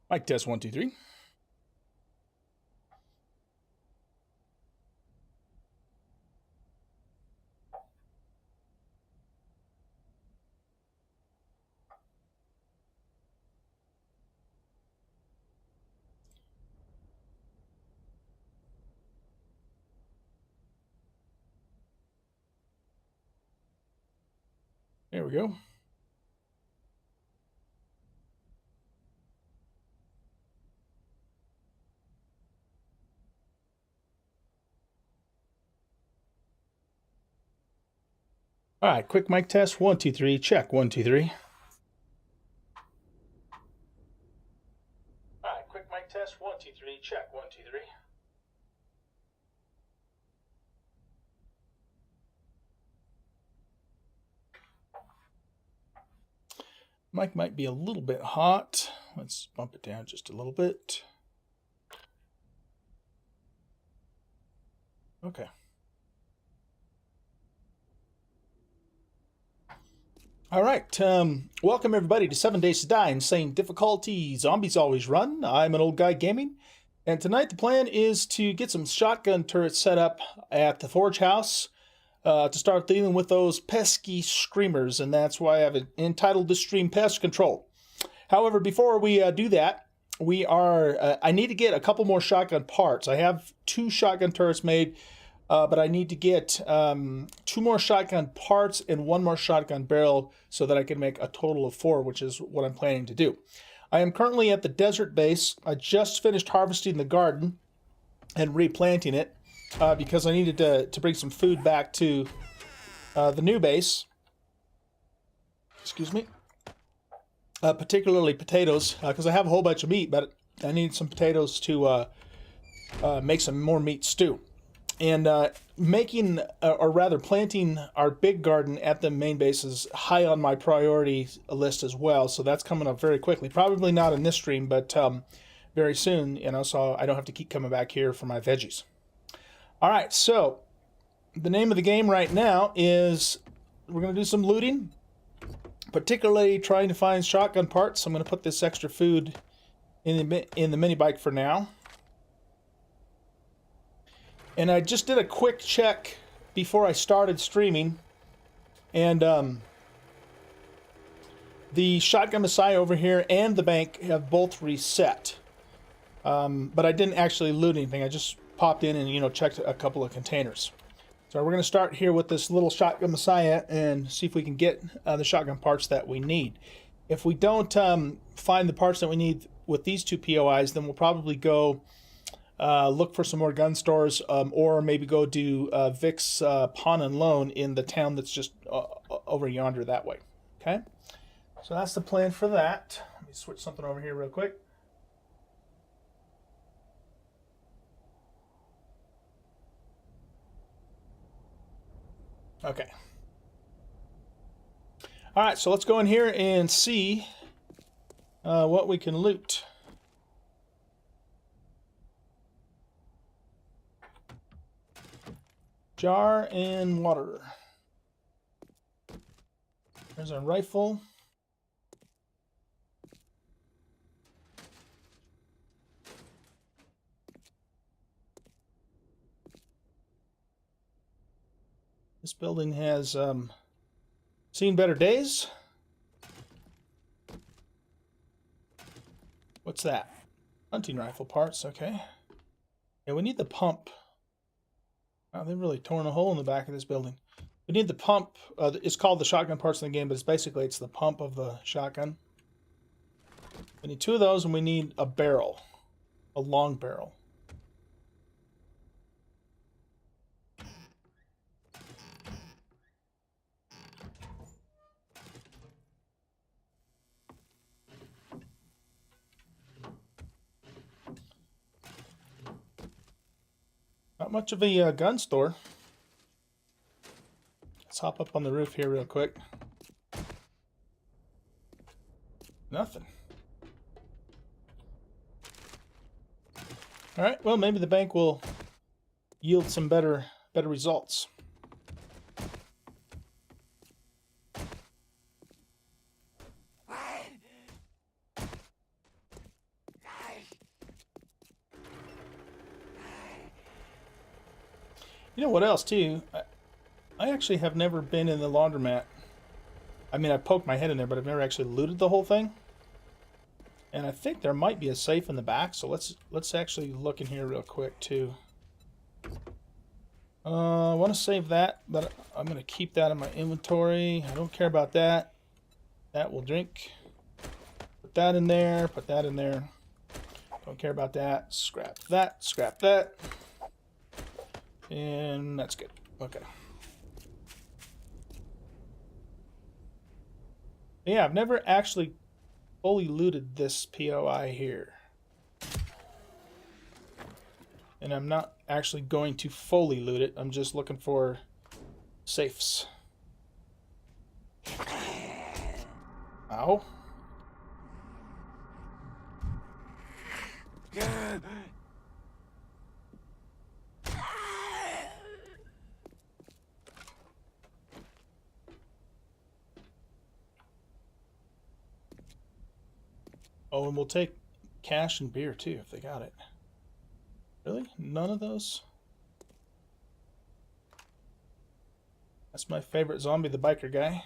Mic test 1, 2, 3. There we go. All right, quick mic test 1, 2, 3. Check 1, 2, 3. All right, quick mic test 1, 2, 3. Check 1, 2, 3. Mic might be a little bit hot. Let's bump it down just a little bit. Okay. All right. Welcome everybody to 7 Days to Die. Insane difficulty. Zombies always run. I'm an old guy gaming. And tonight the plan is to get some shotgun turrets set up at the Forge House to start dealing with those pesky screamers. And that's why I've entitled this stream Pest Control. However, before we do that, I need to get a couple more shotgun parts. I have 2 shotgun turrets made, but I need to get 2 more shotgun parts and 1 more shotgun barrel so that I can make a total of 4, which is what I'm planning to do. I am currently at the desert base. I just finished harvesting the garden and replanting it because I needed to bring some food back to the new base. Excuse me. Particularly potatoes, because I have a whole bunch of meat, but I need some potatoes to make some more meat stew. And making, or rather planting our big garden at the main base is high on my priority list as well, so that's coming up very quickly. Probably not in this stream, but very soon, so I don't have to keep coming back here for my veggies. All right, so the name of the game right now is we're going to do some looting, particularly trying to find shotgun parts. I'm going to put this extra food in the mini bike for now. And I just did a quick check before I started streaming, and the Shotgun Messiah over here and the bank have both reset. But I didn't actually loot anything. I just popped in and checked a couple of containers. So we're going to start here with this little Shotgun Messiah and see if we can get the shotgun parts that we need. If we don't find the parts that we need with these 2 POIs, then we'll probably go look for some more gun stores, or maybe go do Vic's Pawn and Loan in the town that's just over yonder that way. Okay? So that's the plan for that. Let me switch something over here real quick. Okay. All right, so let's go in here and see what we can loot. Jar and water. There's our rifle. This building has seen better days. What's that? Hunting rifle parts, okay. Yeah, we need the pump. Wow, they've really torn a hole in the back of this building. We need the pump. It's called the shotgun parts in the game, but it's the pump of the shotgun. We need 2 of those, and we need a barrel. A long barrel. Not much of a gun store. Let's hop up on the roof here real quick. Nothing. All right, well, maybe the bank will yield some better results. You know what else too? I actually have never been in the laundromat. I mean, I poked my head in there, but I've never actually looted the whole thing. And I think there might be a safe in the back, so let's actually look in here real quick too. I want to save that, but I'm going to keep that in my inventory. I don't care about that. That will drink. Put that in there. Put that in there. Don't care about that. Scrap that. Scrap that. And that's good. Okay. Yeah, I've never actually fully looted this POI here. And I'm not actually going to fully loot it. I'm just looking for safes. Ow. Oh, and we'll take cash and beer too if they got it. Really? None of those? That's my favorite zombie, the biker guy.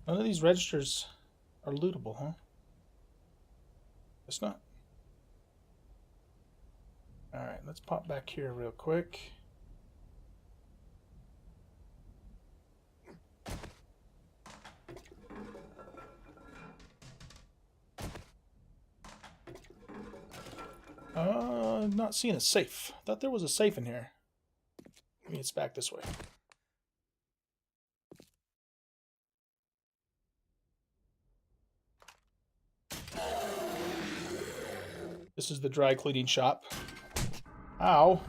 None of these registers are lootable, huh? It's not. Alright, let's pop back here real quick. Not seeing a safe. Thought there was a safe in here. Maybe it's back this way. This is the dry cleaning shop. Ow.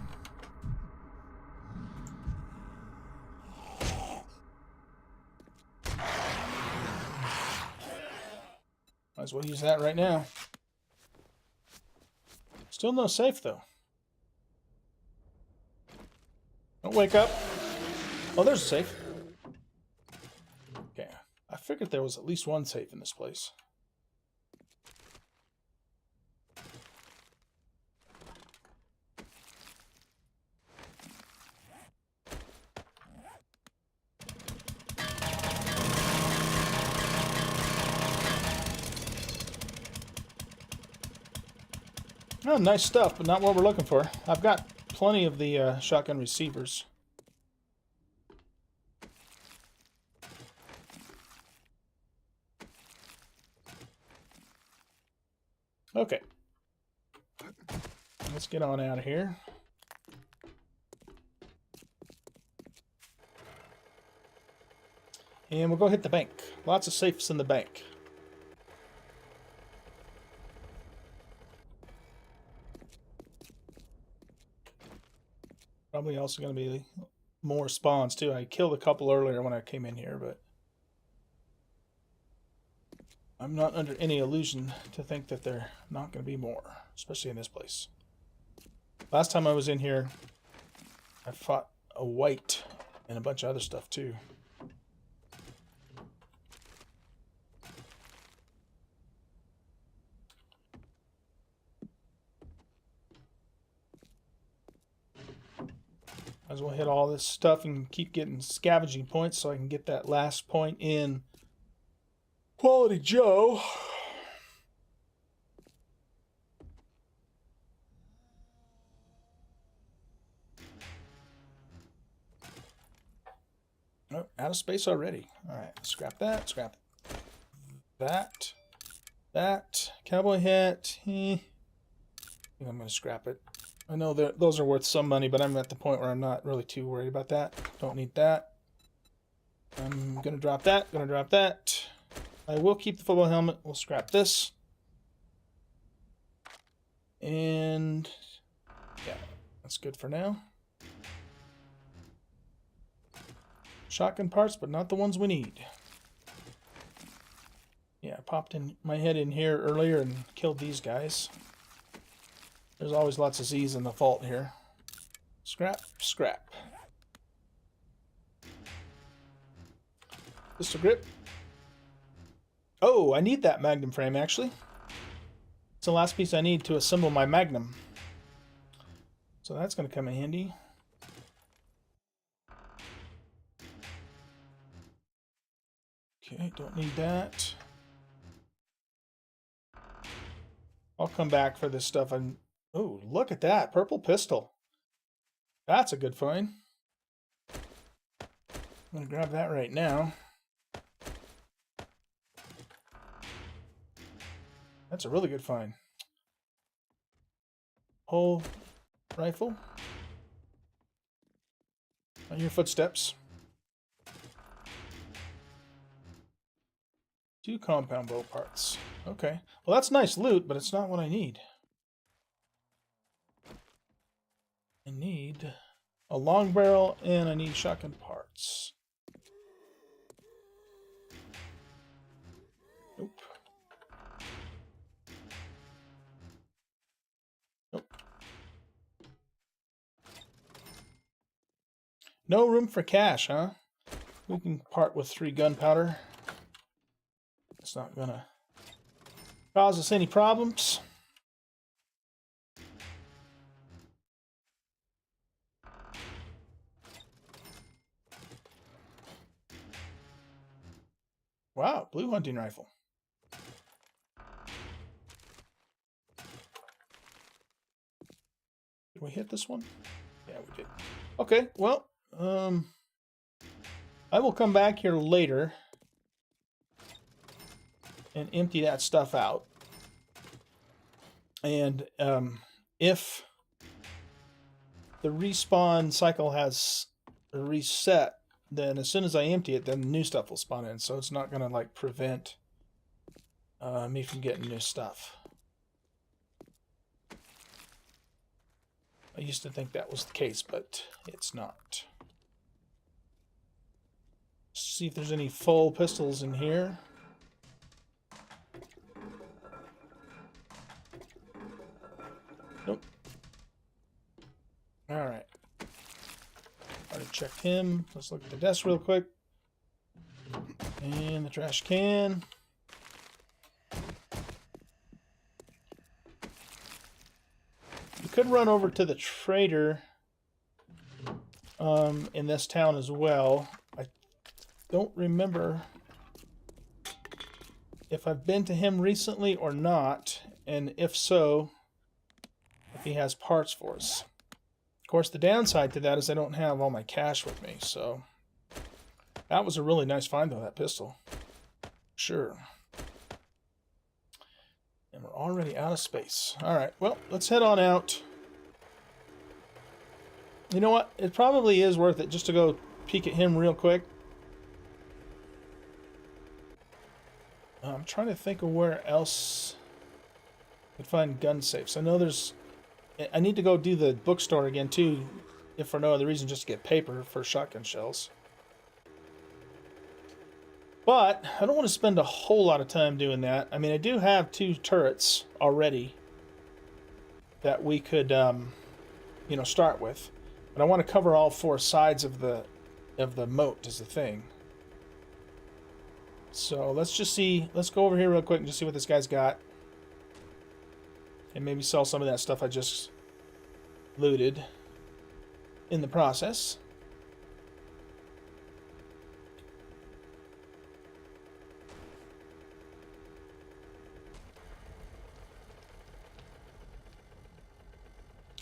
Might as well use that right now. Still no safe, though. Don't wake up. Oh, there's a safe. Okay. I figured there was at least one safe in this place. Oh, nice stuff, but not what we're looking for. I've got plenty of the shotgun receivers. Okay. Let's get on out of here. And we'll go hit the bank. Lots of safes in the bank. Probably also going to be more spawns too. I killed a couple earlier when I came in here, but I'm not under any illusion to think that there are not going to be more, especially in this place. Last time I was in here, I fought a white and a bunch of other stuff too. Might as well hit all this stuff and keep getting scavenging points so I can get that last point in Quality Joe. Oh, out of space already. Alright, scrap that, scrap that. That. Cowboy hat. I think I'm going to scrap it. I know that those are worth some money, but I'm at the point where I'm not really too worried about that. Don't need that. I'm going to drop that. Going to drop that. I will keep the football helmet. We'll scrap this. And yeah, that's good for now. Shotgun parts, but not the ones we need. Yeah, I popped in my head in here earlier and killed these guys. There's always lots of Z's in the vault here. Scrap, scrap. Pistol grip. Oh, I need that magnum frame, actually. It's the last piece I need to assemble my magnum. So that's going to come in handy. Okay, don't need that. I'll come back for this stuff. Oh, look at that. Purple pistol. That's a good find. I'm going to grab that right now. That's a really good find. Whole rifle. On your footsteps. 2 compound bow parts. Okay. Well, that's nice loot, but it's not what I need. I need a long barrel and I need shotgun parts. Nope. Nope. No room for cash, huh? We can part with 3 gunpowder. It's not gonna cause us any problems. Wow, blue hunting rifle. Did we hit this one? Yeah, we did. Okay, well, I will come back here later and empty that stuff out. And if the respawn cycle has reset, then as soon as I empty it, then new stuff will spawn in. So it's not going to like prevent me from getting new stuff. I used to think that was the case, but it's not. See if there's any full pistols in here. Nope. Alright. Already checked him. Let's look at the desk real quick. And the trash can. You could run over to the trader in this town as well. I don't remember if I've been to him recently or not, and if so, if he has parts for us. Of course, the downside to that is I don't have all my cash with me, so that was a really nice find, though, that pistol. Sure. And we're already out of space. All right, well, let's head on out. You know what? It probably is worth it just to go peek at him real quick. I'm trying to think of where else I could find gun safes. I know there's... I need to go do the bookstore again, too, if for no other reason, just to get paper for shotgun shells. But I don't want to spend a whole lot of time doing that. I mean, I do have 2 turrets already that we could, you know, start with. But I want to cover all 4 sides of the moat is the thing. So let's just see. Let's go over here real quick and just see what this guy's got. And maybe sell some of that stuff I just looted in the process.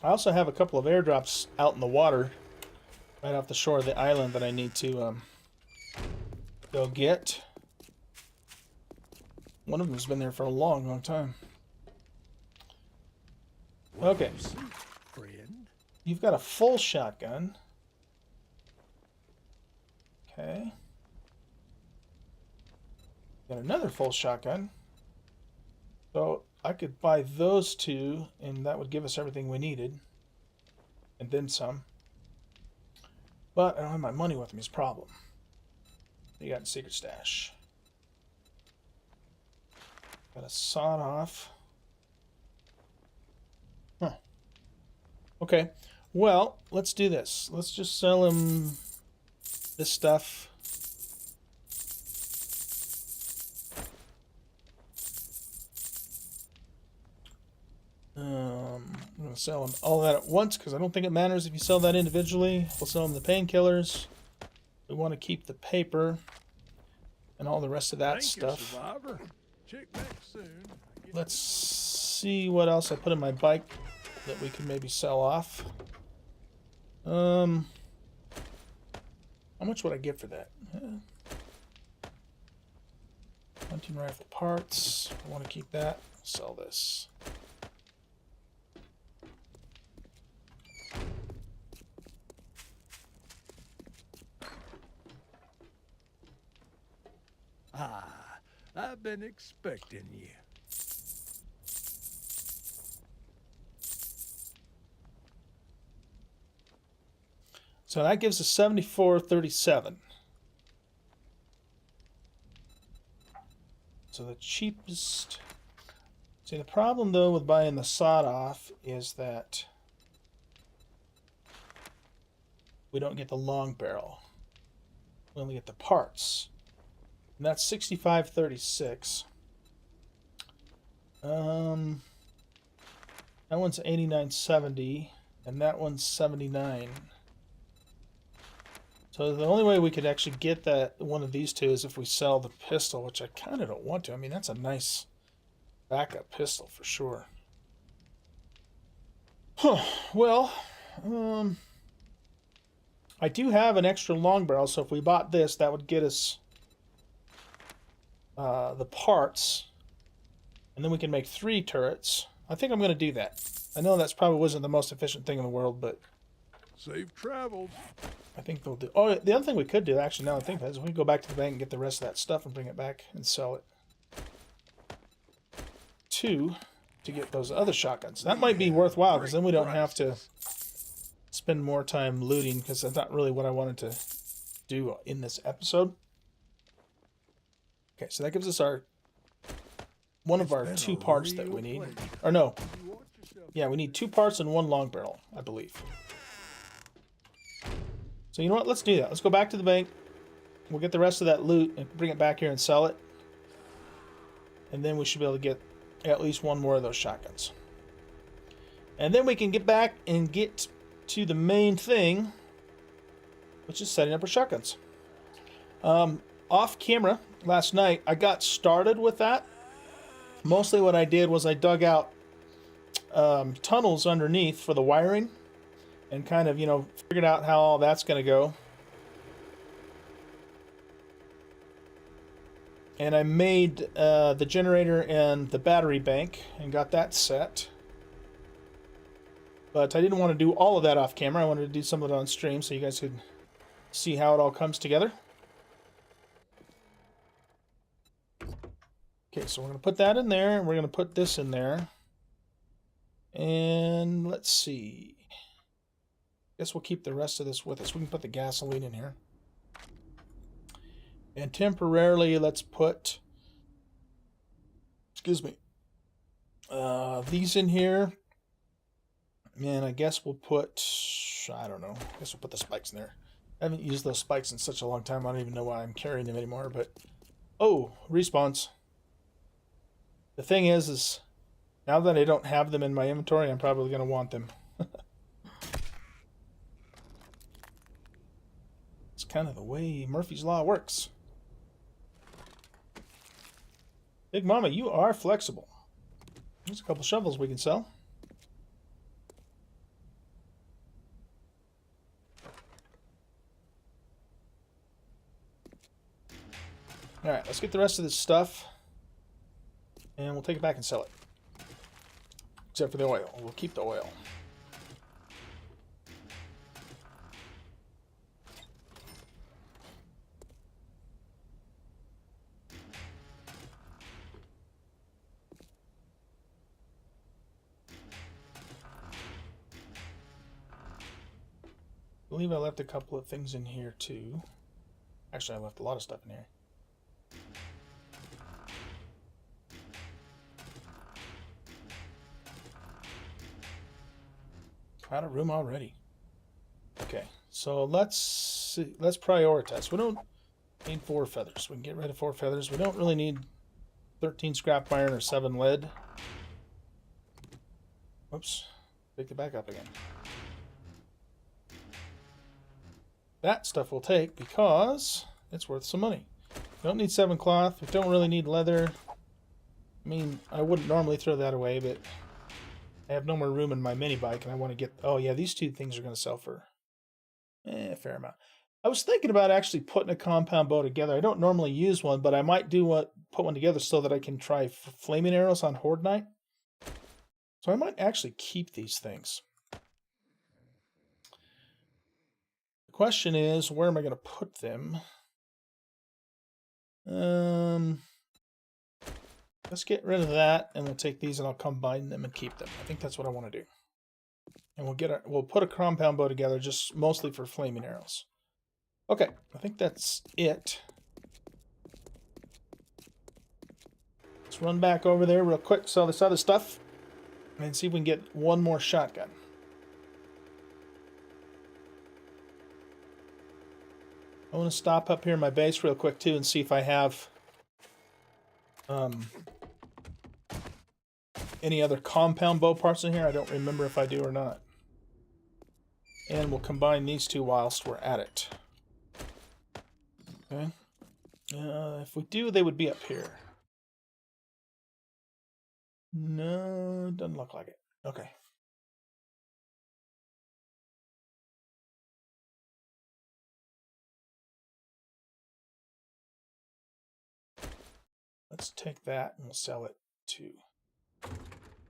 I also have a couple of airdrops out in the water right off the shore of the island that I need to go get. One of them's been there for a long, long time. Okay. You've got a full shotgun. Okay. Got another full shotgun. So I could buy those 2, and that would give us everything we needed. And then some. But I don't have my money with me, is a problem. You got a secret stash. Got a sawed off. Huh. Okay. Well, let's do this. Let's just sell him this stuff. I'm going to sell them all that at once because I don't think it matters if you sell that individually. We'll sell them the painkillers. We want to keep the paper and all the rest of that stuff. Check back soon. Let's see what else I put in my bike that we can maybe sell off. How much would I get for that? Hunting rifle parts. I want to keep that. Sell this. Ah, I've been expecting you. So that gives us 74.37. So the cheapest. See, the problem though with buying the sawed off is that we don't get the long barrel. We only get the parts. And that's 65.36. That one's 89.70, and that one's 79. So the only way we could actually get that one of these two is if we sell the pistol, which I kind of don't want to. I mean, that's a nice backup pistol for sure. Huh. Well, I do have an extra long barrel, so if we bought this, that would get us the parts, and then we can make 3 turrets. I think I'm going to do that. I know that's probably wasn't the most efficient thing in the world, but safe travels. I think they'll do. Oh, the other thing we could do, actually, now I think, is we can go back to the bank and get the rest of that stuff and bring it back and sell it. 2 to get those other shotguns. That might be worthwhile because then we don't have to spend more time looting, because that's not really what I wanted to do in this episode. Okay, so that gives us our one of our 2 parts that we need. Or no. Yeah, we need 2 parts and 1 long barrel, I believe. So you know what? Let's do that. Let's go back to the bank. We'll get the rest of that loot and bring it back here and sell it. And then we should be able to get at least 1 more of those shotguns. And then we can get back and get to the main thing, which is setting up our shotguns. Off camera last night, I got started with that. Mostly what I did was I dug out tunnels underneath for the wiring and kind of, you know, figured out how all that's going to go. And I made the generator and the battery bank and got that set. But I didn't want to do all of that off camera. I wanted to do some of it on stream so you guys could see how it all comes together. Okay, so we're going to put that in there, and we're going to put this in there. And let's see. Guess we'll keep the rest of this with us. We can put the gasoline in here. And temporarily, let's put, excuse me, these in here. And I guess we'll put, I don't know, I guess we'll put the spikes in there. I haven't used those spikes in such a long time, I don't even know why I'm carrying them anymore, but, oh, respawns. The thing is now that I don't have them in my inventory, I'm probably going to want them. It's kind of the way Murphy's Law works. Big Mama, you are flexible. There's a couple shovels we can sell. Alright, let's get the rest of this stuff. And we'll take it back and sell it. Except for the oil. We'll keep the oil. I believe I left a couple of things in here too. Actually, I left a lot of stuff in here. Out of room already. Okay, so let's see. Let's prioritize. We don't need 4 feathers. We can get rid of 4 feathers. We don't really need 13 scrap iron or 7 lead. Whoops. Pick it back up again. That stuff we'll take because it's worth some money. We don't need 7 cloth. We don't really need leather. I mean, I wouldn't normally throw that away, but I have no more room in my mini bike, and I want to get... Oh, yeah, these 2 things are going to sell for a fair amount. I was thinking about actually putting a compound bow together. I don't normally use one, but I might put one together so that I can try flaming arrows on Horde Night. So I might actually keep these things. The question is, where am I going to put them? Let's get rid of that, and we'll take these and I'll combine them and keep them. I think that's what I want to do. And we'll put a compound bow together, just mostly for flaming arrows. Okay, I think that's it. Let's run back over there real quick, sell this other stuff, and see if we can get one more shotgun. I want to stop up here in my base real quick too and see if I have any other compound bow parts in here. I don't remember if I do or not. And we'll combine these 2 whilst we're at it. Okay. If we do, they would be up here. No, doesn't look like it. Okay. Let's take that and we'll sell it too. I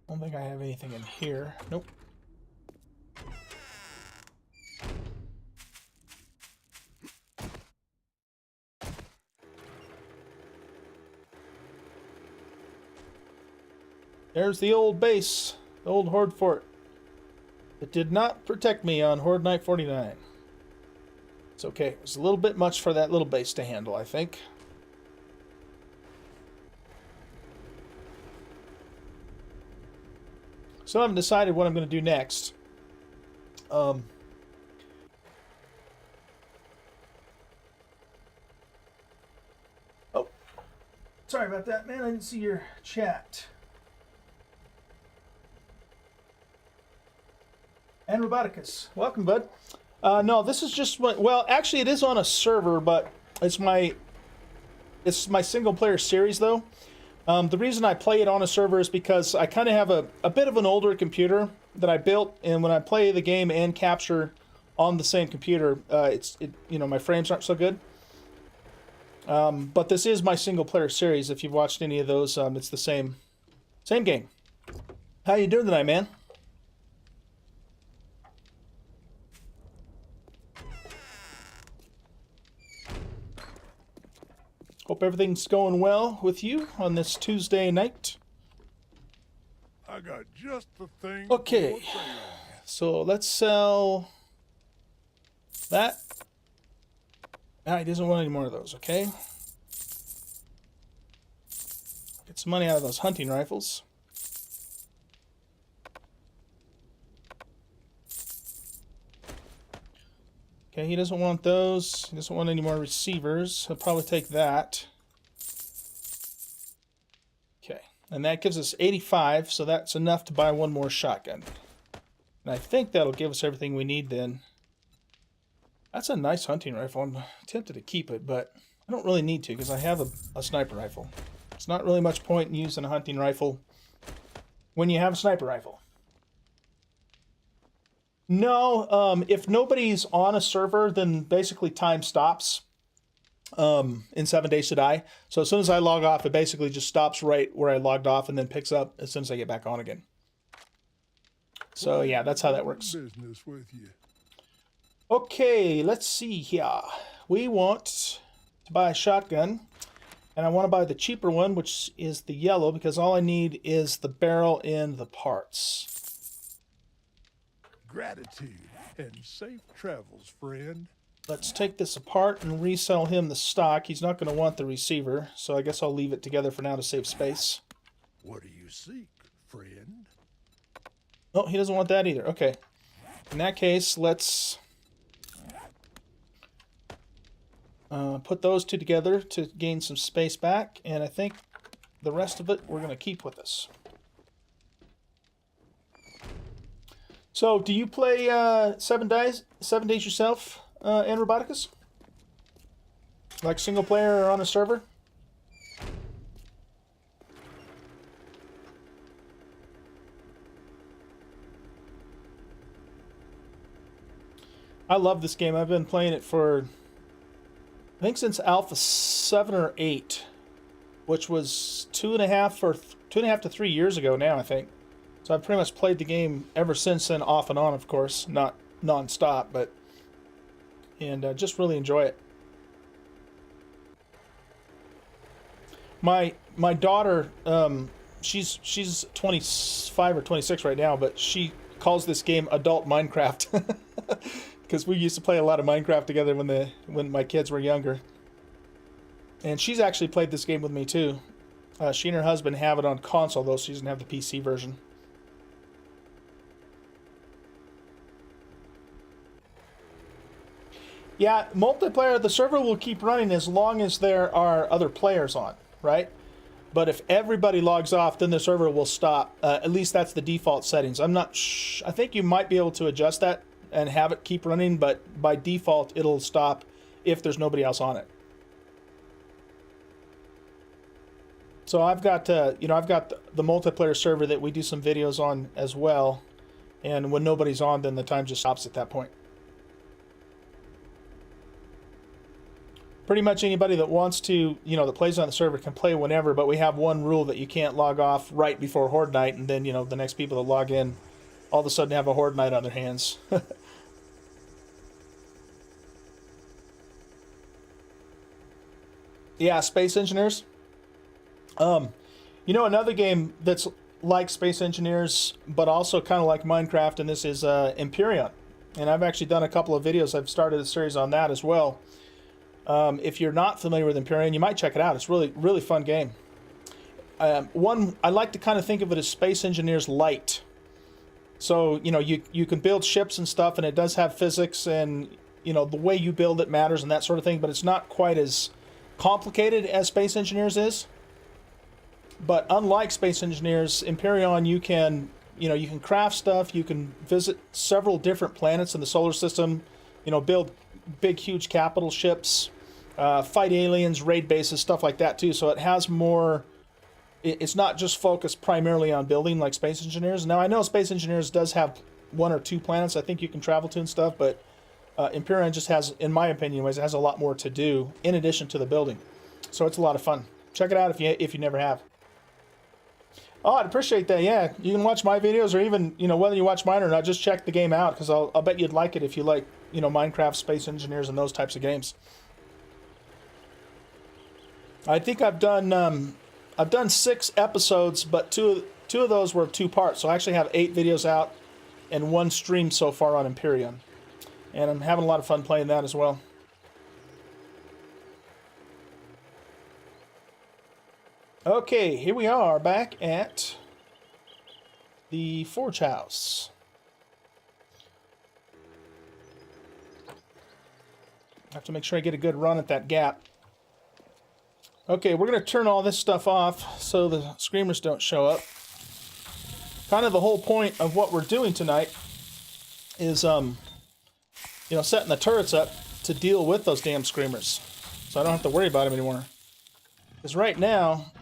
don't think I have anything in here. Nope. There's the old base, the old Horde fort. It did not protect me on Horde Night 49. It's okay. It was a little bit much for that little base to handle, I think. So I haven't decided what I'm going to do next. Oh, sorry about that, man. I didn't see your chat. And Roboticus, welcome, bud. No, this is just well, actually, it is on a server, but it's my single player series though. The reason I play it on a server is because I kind of have a bit of an older computer that I built, and when I play the game and capture on the same computer, my frames aren't so good. But this is my single player series. If you've watched any of those, it's the same game. How you doing tonight, man? Hope everything's going well with you on this Tuesday night. I got just the thing. Okay, so let's sell that. Ah, he doesn't want any more of those, okay? Get some money out of those hunting rifles. Okay, he doesn't want those. He doesn't want any more receivers. He'll probably take that. Okay, and that gives us 85, so that's enough to buy one more shotgun. And I think that'll give us everything we need then. That's a nice hunting rifle. I'm tempted to keep it, but I don't really need to because I have a sniper rifle. It's not really much point in using a hunting rifle when you have a sniper rifle. No, if nobody's on a server, then basically time stops in 7 Days to Die. So as soon as I log off, it basically just stops right where I logged off and then picks up as soon as I get back on again. So yeah, that's how that works. Business with you. Okay, let's see here. We want to buy a shotgun, and I want to buy the cheaper one, which is the yellow, because all I need is the barrel and the parts. Gratitude and safe travels, friend. Let's take this apart and resell him the stock. He's not going to want the receiver, so I guess I'll leave it together for now to save space. What do you seek, friend? Oh, he doesn't want that either. Okay. In that case, let's put those 2 together to gain some space back, and I think the rest of it we're going to keep with us. So, do you play 7 days yourself, in Roboticus? Like single player or on a server? I love this game. I've been playing it for, I think, since Alpha 7 or 8, which was 2.5 to 3 years ago now, I think. So I've pretty much played the game ever since then, off and on, of course, not non-stop, but just really enjoy it. My daughter, she's 25 or 26 right now, but she calls this game adult Minecraft because we used to play a lot of Minecraft together when my kids were younger. And she's actually played this game with me too. She and her husband have it on console, though, so she doesn't have the PC version. Yeah, multiplayer, the server will keep running as long as there are other players on, right? But if everybody logs off, then the server will stop. At least that's the default settings. I'm not I think you might be able to adjust that and have it keep running, but by default, it'll stop if there's nobody else on it. So I've got, I've got the multiplayer server that we do some videos on as well. And when nobody's on, then the time just stops at that point. Pretty much anybody that wants to, that plays on the server can play whenever, but we have one rule that you can't log off right before Horde Night, and then, the next people that log in all of a sudden have a Horde Night on their hands. Yeah, Space Engineers. Another game that's like Space Engineers, but also kind of like Minecraft, and this is Empyrean. And I've actually done a couple of videos. I've started a series on that as well. If you're not familiar with Empyrean, you might check it out. It's really, really fun game. I like to kind of think of it as Space Engineers Light. So, you can build ships and stuff, and it does have physics, and, the way you build it matters and that sort of thing, but it's not quite as complicated as Space Engineers is. But unlike Space Engineers, Empyrean, you can craft stuff, you can visit several different planets in the solar system, build big, huge capital ships, fight aliens, raid bases, stuff like that too. So it has more. It's not just focused primarily on building like Space Engineers. Now I know Space Engineers does have 1 or 2 planets I think you can travel to and stuff, but Empyrean just has, in my opinion, anyways, it has a lot more to do in addition to the building. So it's a lot of fun. Check it out if you never have. Oh, I'd appreciate that. Yeah, you can watch my videos, or even whether you watch mine or not, just check the game out, because I'll bet you'd like it if you like Minecraft, Space Engineers, and those types of games. I think I've done 6 episodes, but two of those were 2 parts. So I actually have 8 videos out and 1 stream so far on Empyrean, and I'm having a lot of fun playing that as well. Okay, here we are back at the Forge House. I have to make sure I get a good run at that gap. Okay, we're going to turn all this stuff off so the screamers don't show up. Kind of the whole point of what we're doing tonight is, setting the turrets up to deal with those damn screamers. So I don't have to worry about them anymore. Because right now,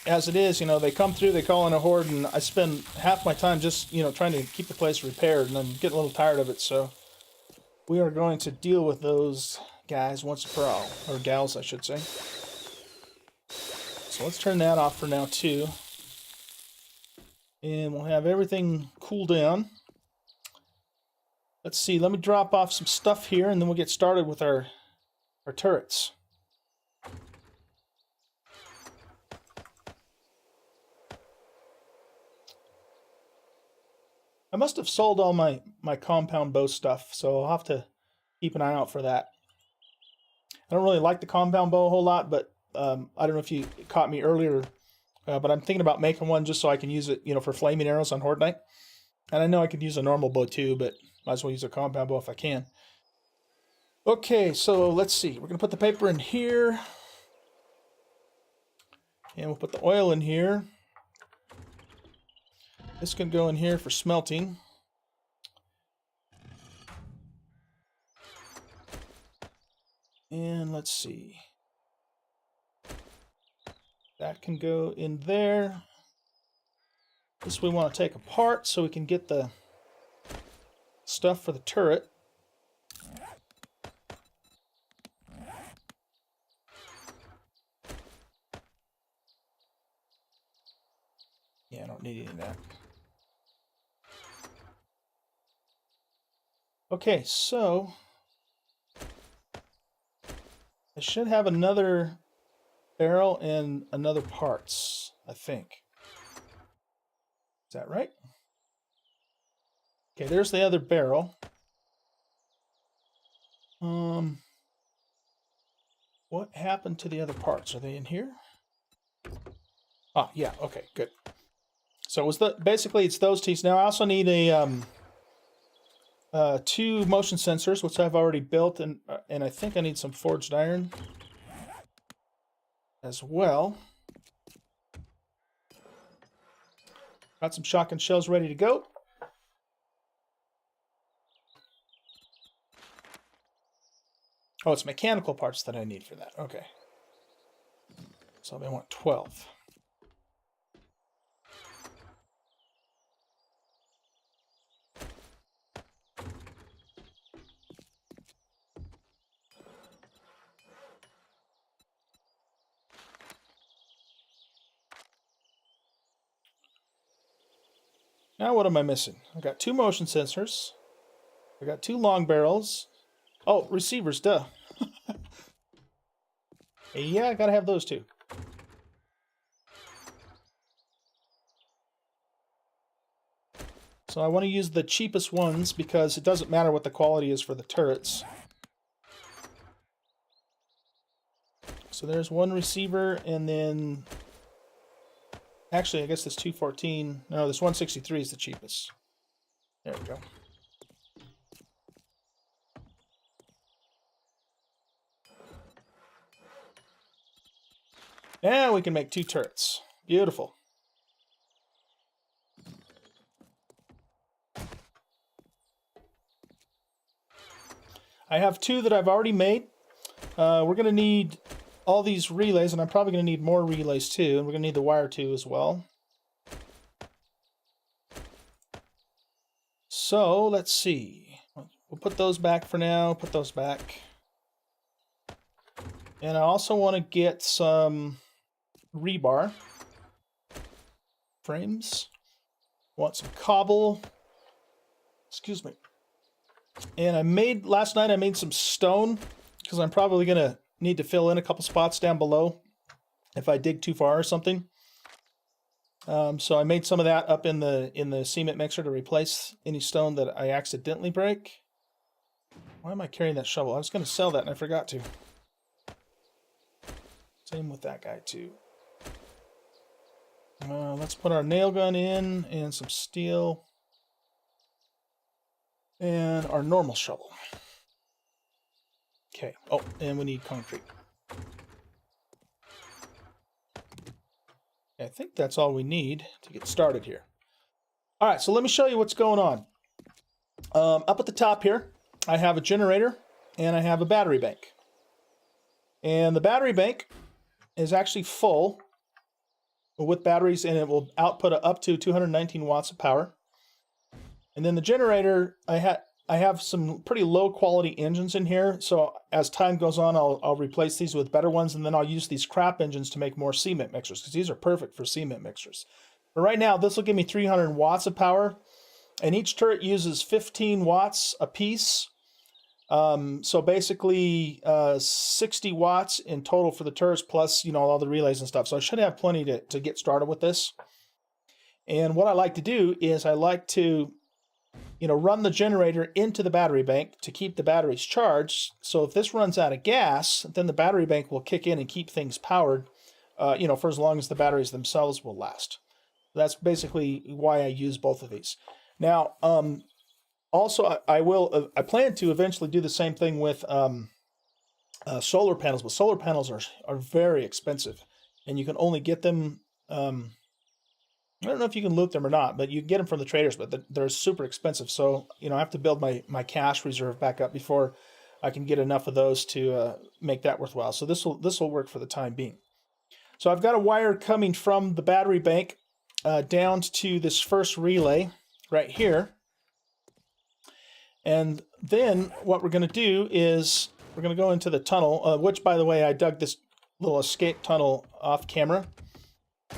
as it is, they come through, they call in a horde, and I spend half my time just, trying to keep the place repaired, and I'm getting a little tired of it, so we are going to deal with those guys once and for all. Or gals, I should say. So let's turn that off for now, too. And we'll have everything cool down. Let's see, let me drop off some stuff here, and then we'll get started with our turrets. I must have sold all my compound bow stuff, so I'll have to keep an eye out for that. I don't really like the compound bow a whole lot, but I don't know if you caught me earlier, but I'm thinking about making one just so I can use it, for flaming arrows on Horde Night. And I know I could use a normal bow too, but might as well use a compound bow if I can. Okay, so let's see. We're going to put the paper in here. And we'll put the oil in here. This can go in here for smelting. And let's see. That can go in there. This we want to take apart so we can get the stuff for the turret. Yeah, I don't need any of that. Okay, so I should have another barrel and another parts, I think. Is that right? Okay, there's the other barrel. What happened to the other parts? Are they in here? Ah, yeah, okay, good. So it was basically it's those two. Now I also need a 2 motion sensors, which I've already built, and I think I need some forged iron as well. Got some shotgun shells ready to go. Oh, it's mechanical parts that I need for that. Okay. So I want 12. Now what am I missing? I got 2 motion sensors. I got 2 long barrels. Oh, receivers, duh. Yeah, I gotta have those too. So I want to use the cheapest ones because it doesn't matter what the quality is for the turrets. So there's 1 receiver, and then... Actually, I guess this 214... No, this 163 is the cheapest. There we go. Now we can make 2 turrets. Beautiful. I have 2 that I've already made. We're going to need all these relays, and I'm probably going to need more relays too, and we're going to need the wire too as well. So, let's see. We'll put those back for now, put those back. And I also want to get some rebar frames. Want some cobble. Excuse me. And last night I made some stone, because I'm probably going to need to fill in a couple spots down below if I dig too far or something. So I made some of that up in the cement mixer to replace any stone that I accidentally break. Why am I carrying that shovel? I was going to sell that and I forgot to. Same with that guy too. Let's put our nail gun in and some steel. And our normal shovel. Okay. Oh, and we need concrete. I think that's all we need to get started here. All right, so let me show you what's going on. Up at the top here, I have a generator and I have a battery bank. And the battery bank is actually full with batteries, and it will output up to 219 watts of power. And then the generator, I have some pretty low quality engines in here, so as time goes on, I'll replace these with better ones, and then I'll use these crap engines to make more cement mixers, because these are perfect for cement mixers. But right now, this will give me 300 watts of power, and each turret uses 15 watts a piece. So basically 60 watts in total for the turrets, plus all the relays and stuff. So I should have plenty to get started with this. And what I like to do is I like to run the generator into the battery bank to keep the batteries charged. So if this runs out of gas, then the battery bank will kick in and keep things powered, for as long as the batteries themselves will last. That's basically why I use both of these. Now, also, I plan to eventually do the same thing with solar panels, but solar panels are very expensive, and you can only get them. I don't know if you can loot them or not, but you can get them from the traders, but they're super expensive. So, I have to build my cash reserve back up before I can get enough of those to make that worthwhile. So this will work for the time being. So I've got a wire coming from the battery bank down to this first relay right here. And then what we're going to do is we're going to go into the tunnel, which, by the way, I dug this little escape tunnel off camera.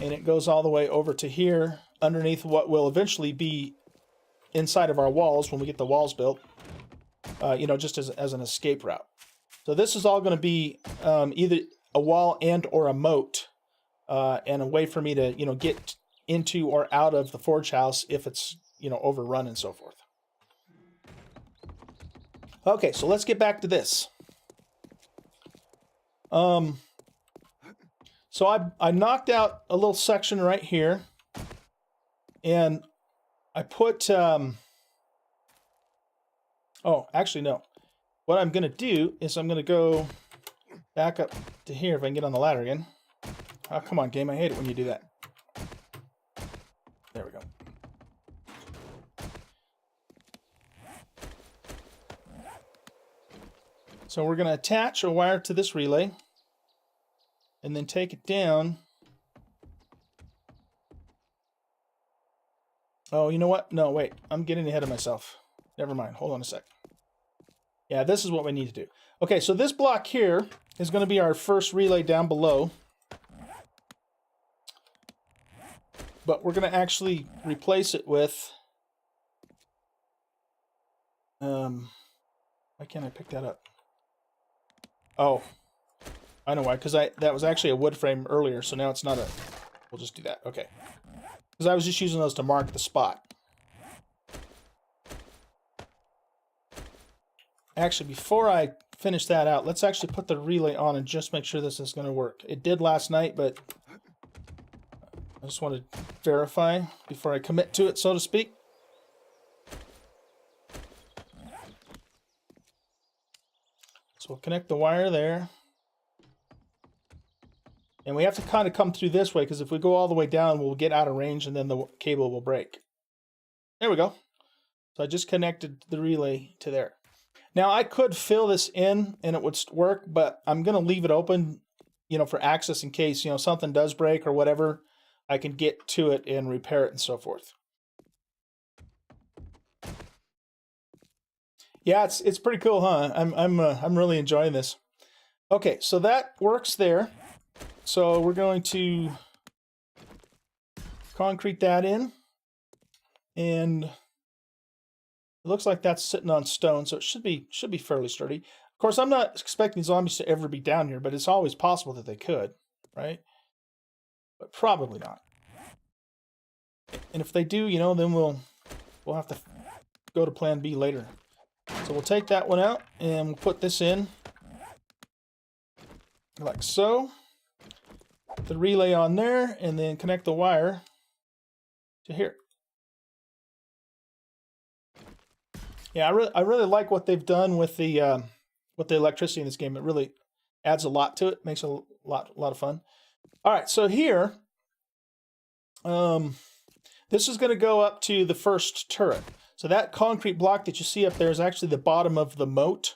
And it goes all the way over to here underneath what will eventually be inside of our walls when we get the walls built, just as an escape route. So this is all going to be either a wall and or a moat, and a way for me to, get into or out of the forge house if it's, overrun and so forth. Okay, so let's get back to this. So I knocked out a little section right here, and I put, oh, actually no. What I'm going to do is I'm going to go back up to here if I can get on the ladder again. Oh, come on, game. I hate it when you do that. There we go. So we're going to attach a wire to this relay and then take it down. Oh, you know what? No, wait. I'm getting ahead of myself. Never mind. Hold on a sec. Yeah, this is what we need to do. Okay, so this block here is going to be our first relay down below. But we're going to actually replace it with... why can't I pick that up? Oh, I know why. Because that was actually a wood frame earlier, so now it's not a... We'll just do that. Okay. Because I was just using those to mark the spot. Actually, before I finish that out, let's actually put the relay on and just make sure this is going to work. It did last night, but I just want to verify before I commit to it, so to speak. So we'll connect the wire there. And we have to kind of come through this way, because if we go all the way down, we'll get out of range and then the cable will break. There we go. So I just connected the relay to there. Now I could fill this in and it would work, but I'm going to leave it open, for access in case, something does break or whatever. I can get to it and repair it and so forth. Yeah, it's pretty cool, huh? I'm really enjoying this. Okay, so that works there. So we're going to concrete that in, and it looks like that's sitting on stone, so it should be fairly sturdy. Of course, I'm not expecting zombies to ever be down here, but it's always possible that they could, right? But probably not. And if they do, then we'll have to go to plan B later. So we'll take that one out and we'll put this in like so. Put the relay on there and then connect the wire to here. Yeah, I really like what they've done with the electricity in this game. It really adds a lot to it. Makes it a lot of fun. All right, so here, this is going to go up to the first turret. So that concrete block that you see up there is actually the bottom of the moat.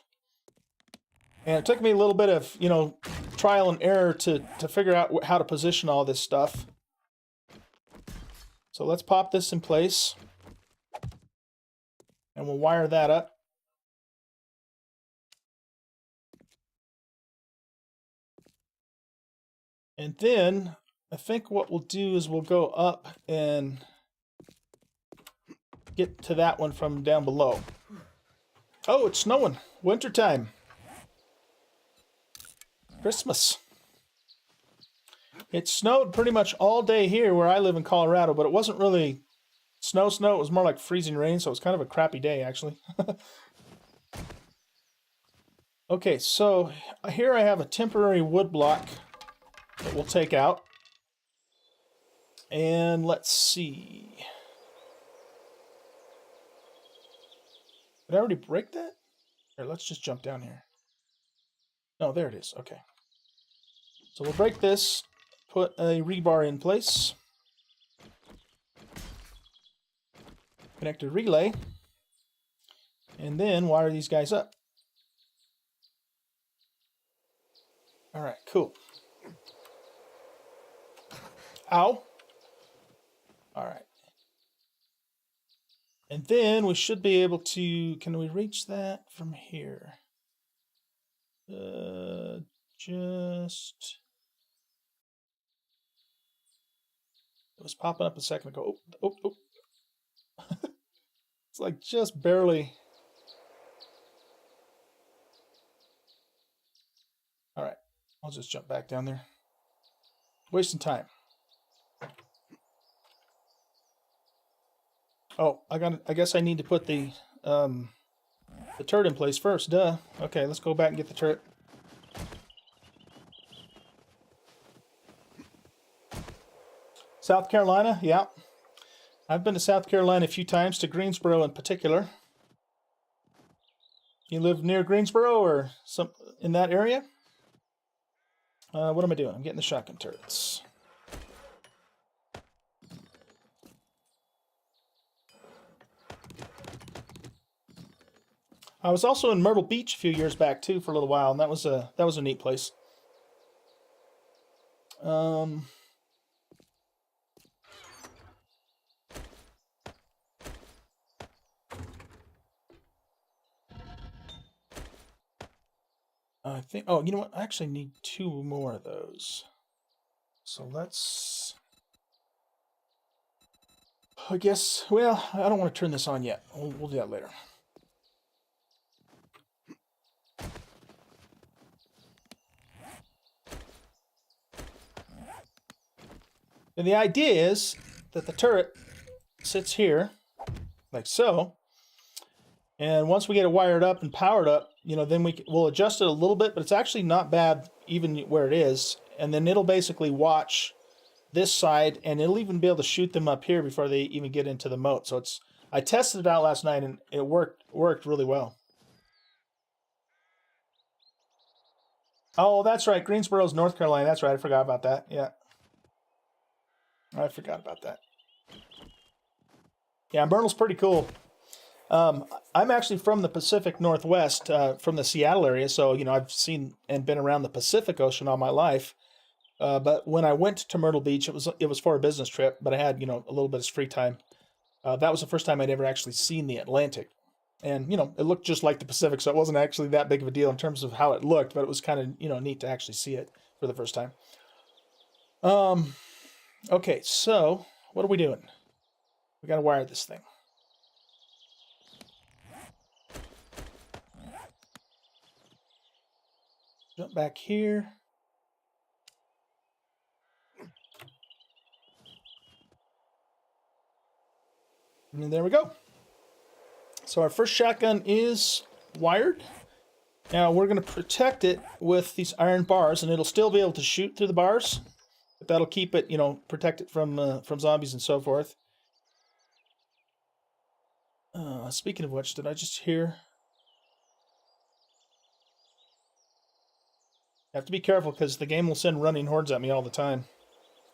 And it took me a little bit of, trial and error to figure out how to position all this stuff. So let's pop this in place. And we'll wire that up. And then I think what we'll do is we'll go up and get to that one from down below. Oh, it's snowing. Wintertime. Christmas. It snowed pretty much all day here where I live in Colorado, but it wasn't really snow. It was more like freezing rain, so it was kind of a crappy day, actually. Okay, so here I have a temporary wood block that we'll take out. And let's see. Did I already break that? Here, let's just jump down here. No, there it is. Okay. So we'll break this, put a rebar in place, connect a relay, and then wire these guys up. All right, cool. Ow. All right. And then we should be able to, can we reach that from here? Just, it was popping up a second ago. Oh, oh, oh. It's like just barely. All right, I'll just jump back down there. Wasting time. Oh, I guess I need to put the turret in place first. Duh. Okay, let's go back and get the turret. South Carolina, yeah. I've been to South Carolina a few times, to Greensboro in particular. You live near Greensboro or some in that area? What am I doing? I'm getting the shotgun turrets. I was also in Myrtle Beach a few years back too for a little while, and that was a neat place. I think. Oh, you know what? I actually need 2 more of those. So let's. I guess. Well, I don't want to turn this on yet. We'll do that later. And the idea is that the turret sits here, like so. And once we get it wired up and powered up, you know, then we'll adjust it a little bit, but it's actually not bad even where it is. And then it'll basically watch this side, and it'll even be able to shoot them up here before they even get into the moat. So I tested it out last night, and it worked really well. Oh, that's right. Greensboro's North Carolina. That's right. I forgot about that. Yeah. I forgot about that. Yeah, Myrtle's pretty cool. I'm actually from the Pacific Northwest, from the Seattle area, so you know I've seen and been around the Pacific Ocean all my life. But when I went to Myrtle Beach, it was for a business trip, but I had a little bit of free time. That was the first time I'd ever actually seen the Atlantic, and it looked just like the Pacific, so it wasn't actually that big of a deal in terms of how it looked, but it was kind of neat to actually see it for the first time. Okay, so what are we doing? We got to wire this thing. Jump back here. And there we go. So our first shotgun is wired. Now we're going to protect it with these iron bars, and it'll still be able to shoot through the bars. But that'll keep it, protect it from zombies and so forth. Speaking of which, did I just hear? I have to be careful because the game will send running hordes at me all the time.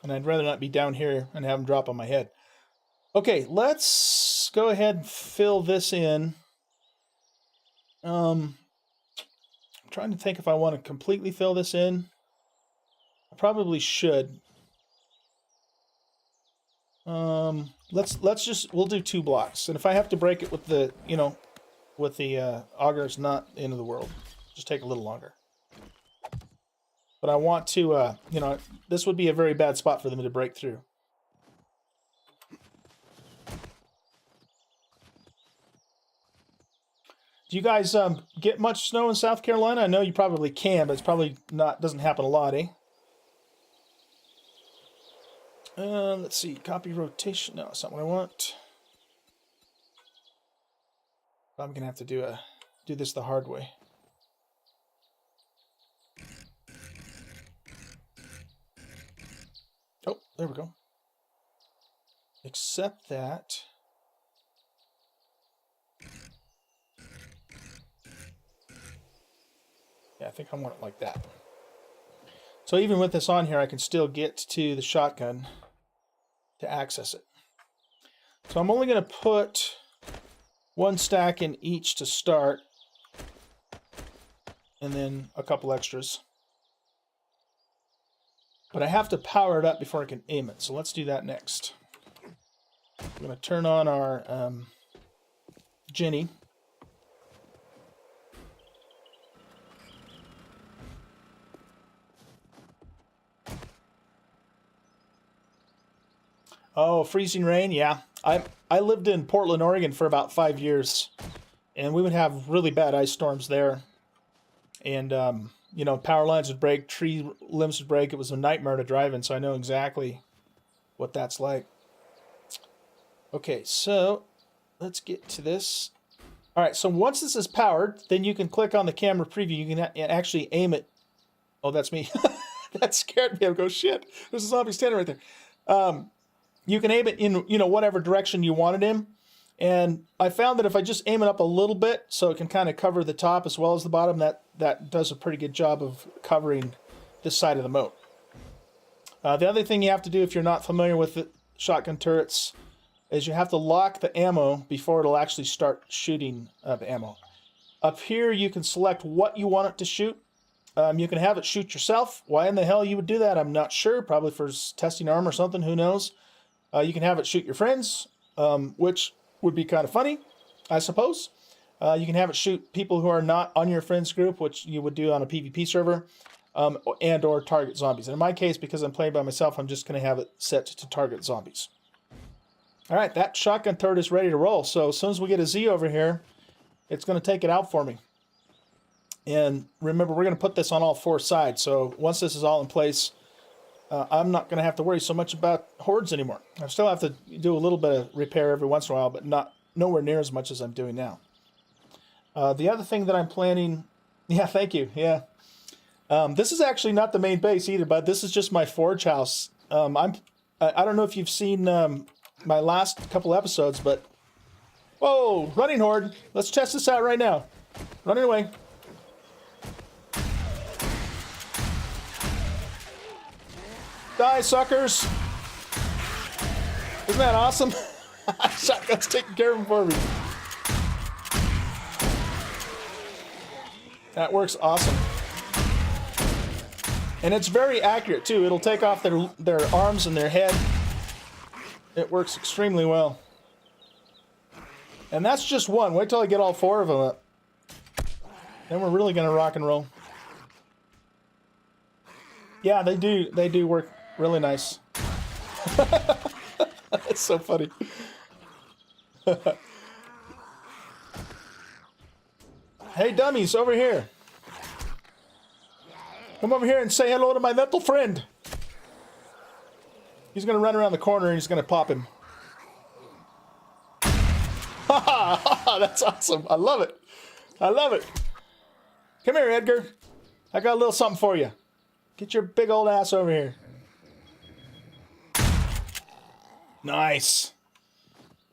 And I'd rather not be down here and have them drop on my head. Okay, let's go ahead and fill this in. I'm trying to think if I want to completely fill this in. I probably should. We'll do 2 blocks. And if I have to break it with the, auger, it's not the end of the world. Just take a little longer. But I want to, this would be a very bad spot for them to break through. Do you guys get much snow in South Carolina? I know you probably can, but it's probably doesn't happen a lot, eh? Let's see, copy rotation. No, that's not what I want. I'm gonna have to do this the hard way. Oh, there we go. Except that. Yeah, I think I want it like that. So even with this on here, I can still get to the shotgun to access it. So I'm only going to put 1 stack in each to start, and then a couple extras. But I have to power it up before I can aim it. So let's do that next. I'm going to turn on our Jenny. Oh, freezing rain, yeah. I lived in Portland, Oregon for about 5 years, and we would have really bad ice storms there. And, you know, power lines would break, tree limbs would break. It was a nightmare to drive in, so I know exactly what that's like. Okay, so let's get to this. All right, so once this is powered, then you can click on the camera preview. You can actually aim it. Oh, that's me. That scared me. I go, shit, there's a zombie standing right there. You can aim it in, you know, whatever direction you want it in. And I found that if I just aim it up a little bit, so it can kind of cover the top as well as the bottom, that does a pretty good job of covering this side of the moat. The other thing you have to do if you're not familiar with the shotgun turrets is you have to lock the ammo before it'll actually start shooting the ammo. Up here, you can select what you want it to shoot. You can have it shoot yourself. Why in the hell you would do that, I'm not sure. Probably for testing armor or something, who knows. You can have it shoot your friends, which would be kind of funny, I suppose. You can have it shoot people who are not on your friends group, which you would do on a PvP server, and or target zombies. And in my case, because I'm playing by myself, I'm just going to have it set to target zombies. All right, that shotgun turret is ready to roll. So as soon as we get a Z over here, it's going to take it out for me. And remember, we're going to put this on all 4 sides. So once this is all in place, I'm not going to have to worry so much about hordes anymore. I still have to do a little bit of repair every once in a while, but nowhere near as much as I'm doing now. The other thing that I'm planning... Yeah, thank you. Yeah. This is actually not the main base either, but this is just my forge house. I don't know if you've seen my last couple episodes, but... Whoa! Running horde! Let's test this out right now. Running away. Die, suckers! Isn't that awesome? Shotgun's taking care of them for me. That works awesome. And it's very accurate, too. It'll take off their arms and their head. It works extremely well. And that's just one. Wait till I get all 4 of them up. Then we're really going to rock and roll. Yeah, they do work really nice. That's so funny. Hey, dummies, over here. Come over here and say hello to my little friend. He's going to run around the corner and he's going to pop him. Ha ha! That's awesome. I love it. I love it. Come here, Edgar. I got a little something for you. Get your big old ass over here. Nice.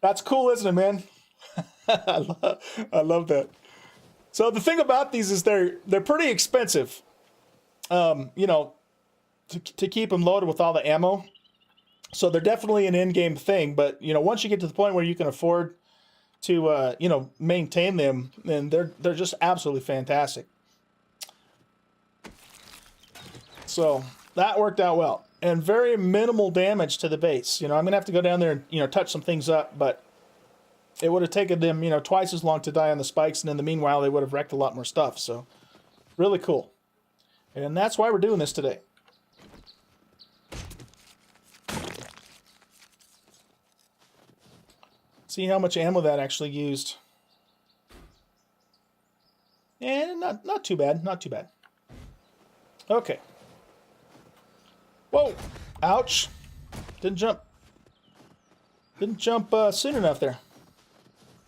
That's cool, isn't it, man? I love that. So the thing about these is they're pretty expensive. You know, to keep them loaded with all the ammo. So they're definitely an in-game thing. But you know, once you get to the point where you can afford to you know, maintain them, then they're just absolutely fantastic. So that worked out well. And very minimal damage to the base. You know, I'm going to have to go down there and, you know, touch some things up, but it would have taken them, you know, twice as long to die on the spikes, and in the meanwhile, they would have wrecked a lot more stuff. So, really cool. And that's why we're doing this today. See how much ammo that actually used. And not too bad, not too bad. Okay. Whoa! Ouch! Didn't jump soon enough there.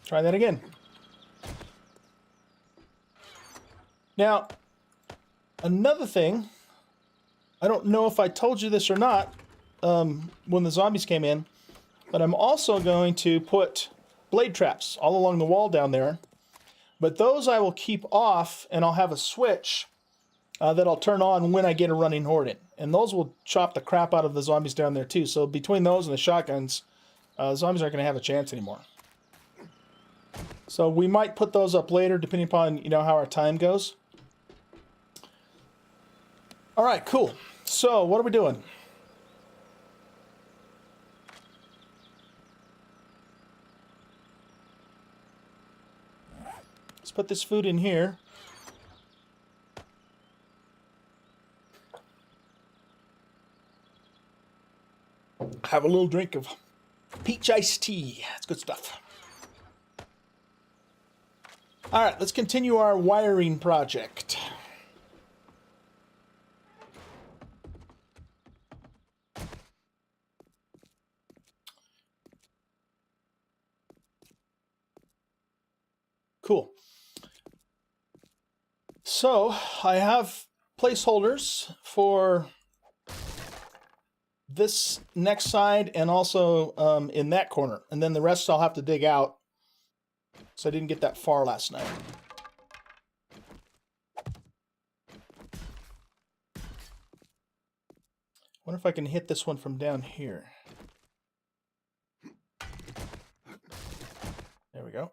Try that again. Now, another thing, I don't know if I told you this or not when the zombies came in, but I'm also going to put blade traps all along the wall down there. But those I will keep off, and I'll have a switch that I'll turn on when I get a running horde in. And those will chop the crap out of the zombies down there too. So between those and the shotguns, zombies aren't going to have a chance anymore. So we might put those up later, depending upon, you know, how our time goes. All right, cool. So, what are we doing? Let's put this food in here. Have a little drink of peach iced tea. That's good stuff. All right, let's continue our wiring project. Cool. So, I have placeholders for this next side and also in that corner. And then the rest I'll have to dig out. So I didn't get that far last night. Wonder if I can hit this one from down here. There we go.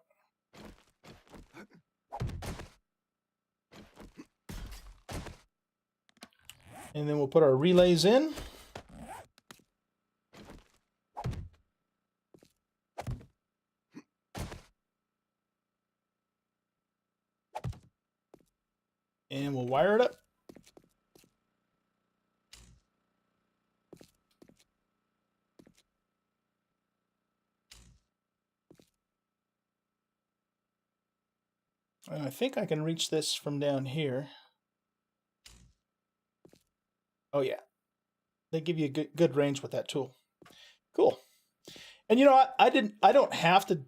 And then we'll put our relays in. And we'll wire it up. And I think I can reach this from down here. Oh yeah. They give you a good range with that tool. Cool. And you know what? I don't have to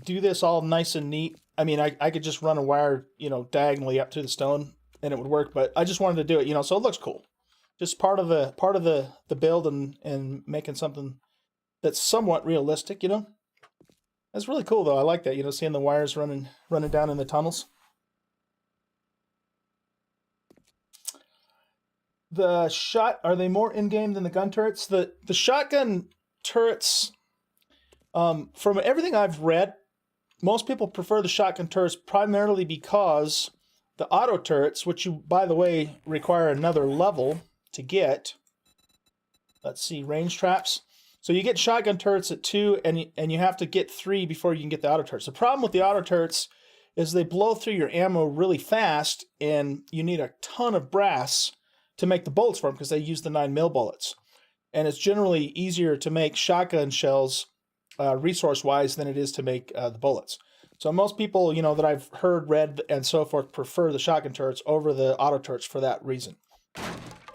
do this all nice and neat. I mean, I could just run a wire, you know, diagonally up to the stone and it would work, but I just wanted to do it, you know, so it looks cool. Just part of the build and making something that's somewhat realistic, you know. That's really cool though. I like that, you know, seeing the wires running down in the tunnels. The shot, are they more in-game than the gun turrets? The shotgun turrets, from everything I've read, most people prefer the shotgun turrets primarily because the auto turrets, which you, by the way, require another level to get. Let's see, range traps. So you get shotgun turrets at 2, and you have to get 3 before you can get the auto turrets. The problem with the auto turrets is they blow through your ammo really fast, and you need a ton of brass to make the bullets for them because they use the 9mm bullets. And it's generally easier to make shotgun shells resource-wise than it is to make the bullets. So most people, you know, that I've heard, read, and so forth prefer the shotgun turrets over the auto turrets for that reason.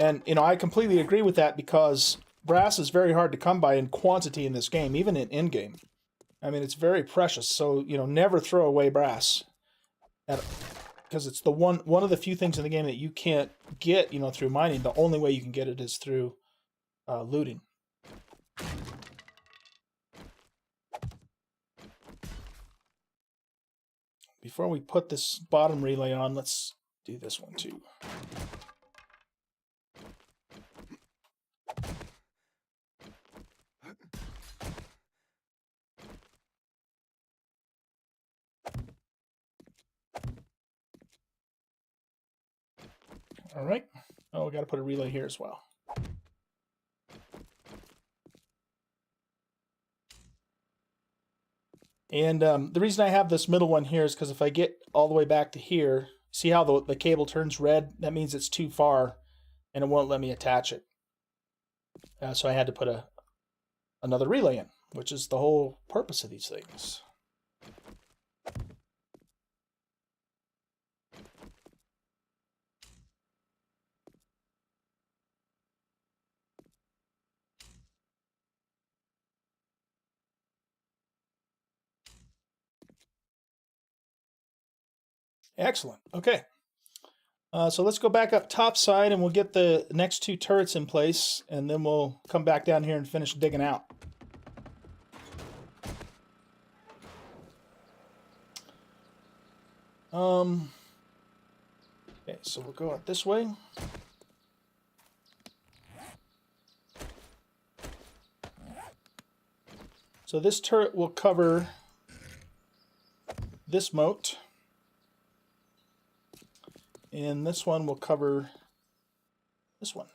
And, you know, I completely agree with that because brass is very hard to come by in quantity in this game, even in in-game. I mean, it's very precious, so, you know, never throw away brass. Because it's the one of the few things in the game that you can't get, you know, through mining. The only way you can get it is through looting. Before we put this bottom relay on, let's do this one too. All right. Oh, we got to put a relay here as well. And the reason I have this middle one here is because if I get all the way back to here, see how the cable turns red? That means it's too far, and it won't let me attach it. So I had to put another relay in, which is the whole purpose of these things. Excellent. Okay. So let's go back up top side and we'll get the next 2 turrets in place, and then we'll come back down here and finish digging out. Okay, so we'll go out this way. So this turret will cover this moat. And this one will cover this one.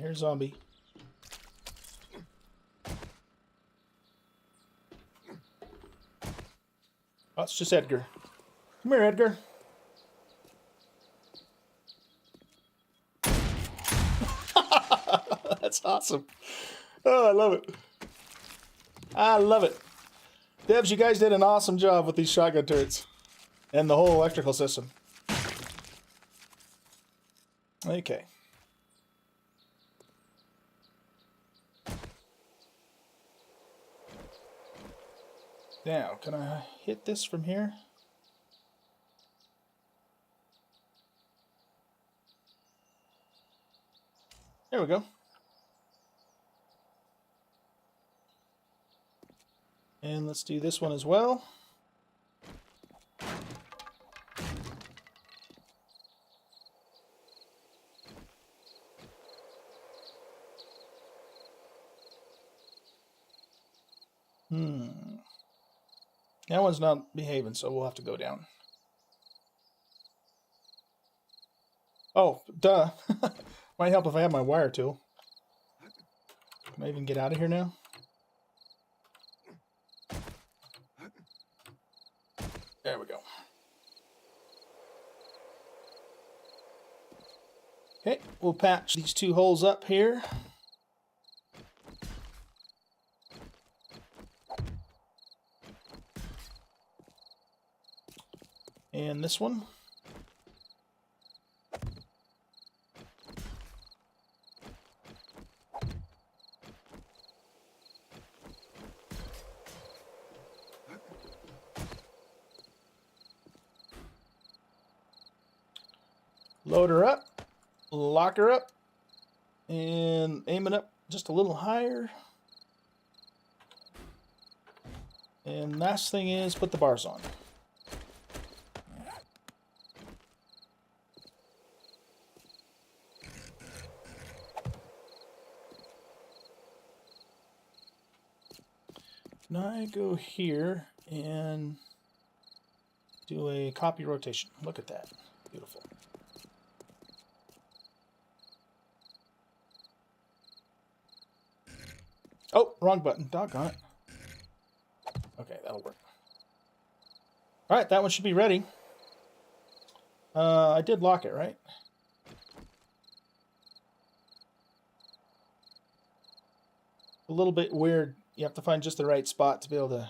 here's zombie. Oh, it's just Edgar. Come here, Edgar. That's awesome. Oh, I love it. I love it. Devs, you guys did an awesome job with these shotgun turrets. And the whole electrical system. Okay. Now, can I hit this from here? There we go. And let's do this one as well. That one's not behaving, so we'll have to go down. Oh, duh. Might help if I have my wire tool. Can I even get out of here now? There we go. Okay, we'll patch these two holes up here. And this one. Load her up, lock her up, and aim it up just a little higher. And last thing is put the bars on. Now I go here and do a copy rotation. Look at that. Beautiful. Oh, wrong button. Doggone it. Okay, that'll work. Alright, that one should be ready. I did lock it, right? A little bit weird. You have to find just the right spot to be able to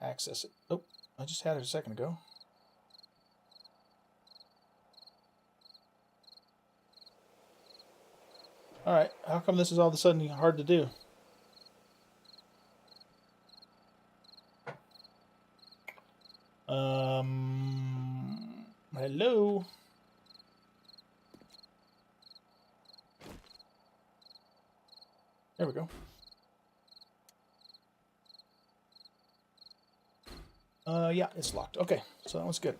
access it. Oh, I just had it a second ago. Alright, how come this is all of a sudden hard to do? Hello? There we go. Yeah, it's locked. Okay, so that one's good.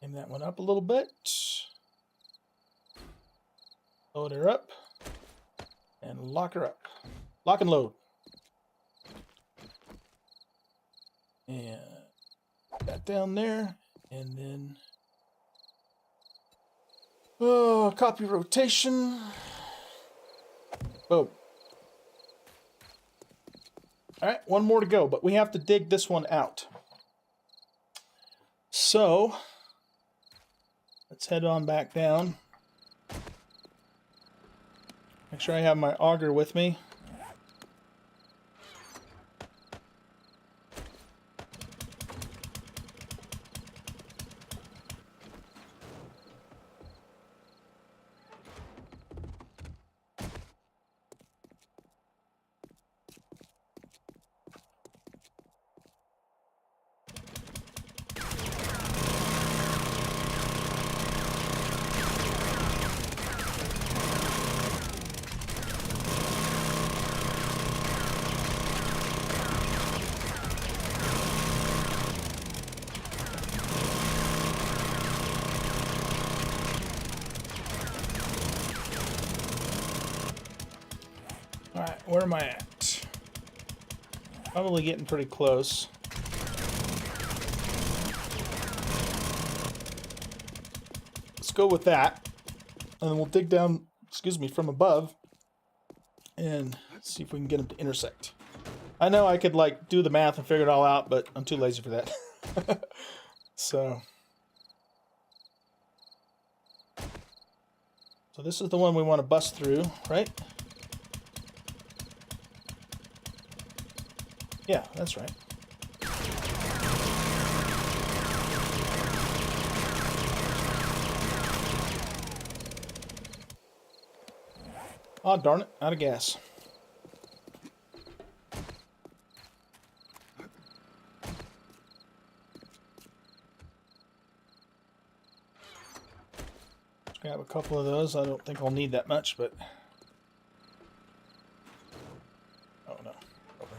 Aim that one up a little bit. Load her up. And lock her up. Lock and load. And that down there. And then... oh, copy rotation. Boom. Alright, one more to go, but we have to dig this one out. So, let's head on back down. Make sure I have my auger with me. Alright, where am I at? Probably getting pretty close. let's go with that. And then we'll dig down, excuse me, from above and see if we can get them to intersect. I know I could like do the math and figure it all out, but I'm too lazy for that. So this is the one we want to bust through, right? Yeah, that's right. Oh, darn it, out of gas. Let's grab a couple of those. I don't think I'll need that much, but... Oh, no. Over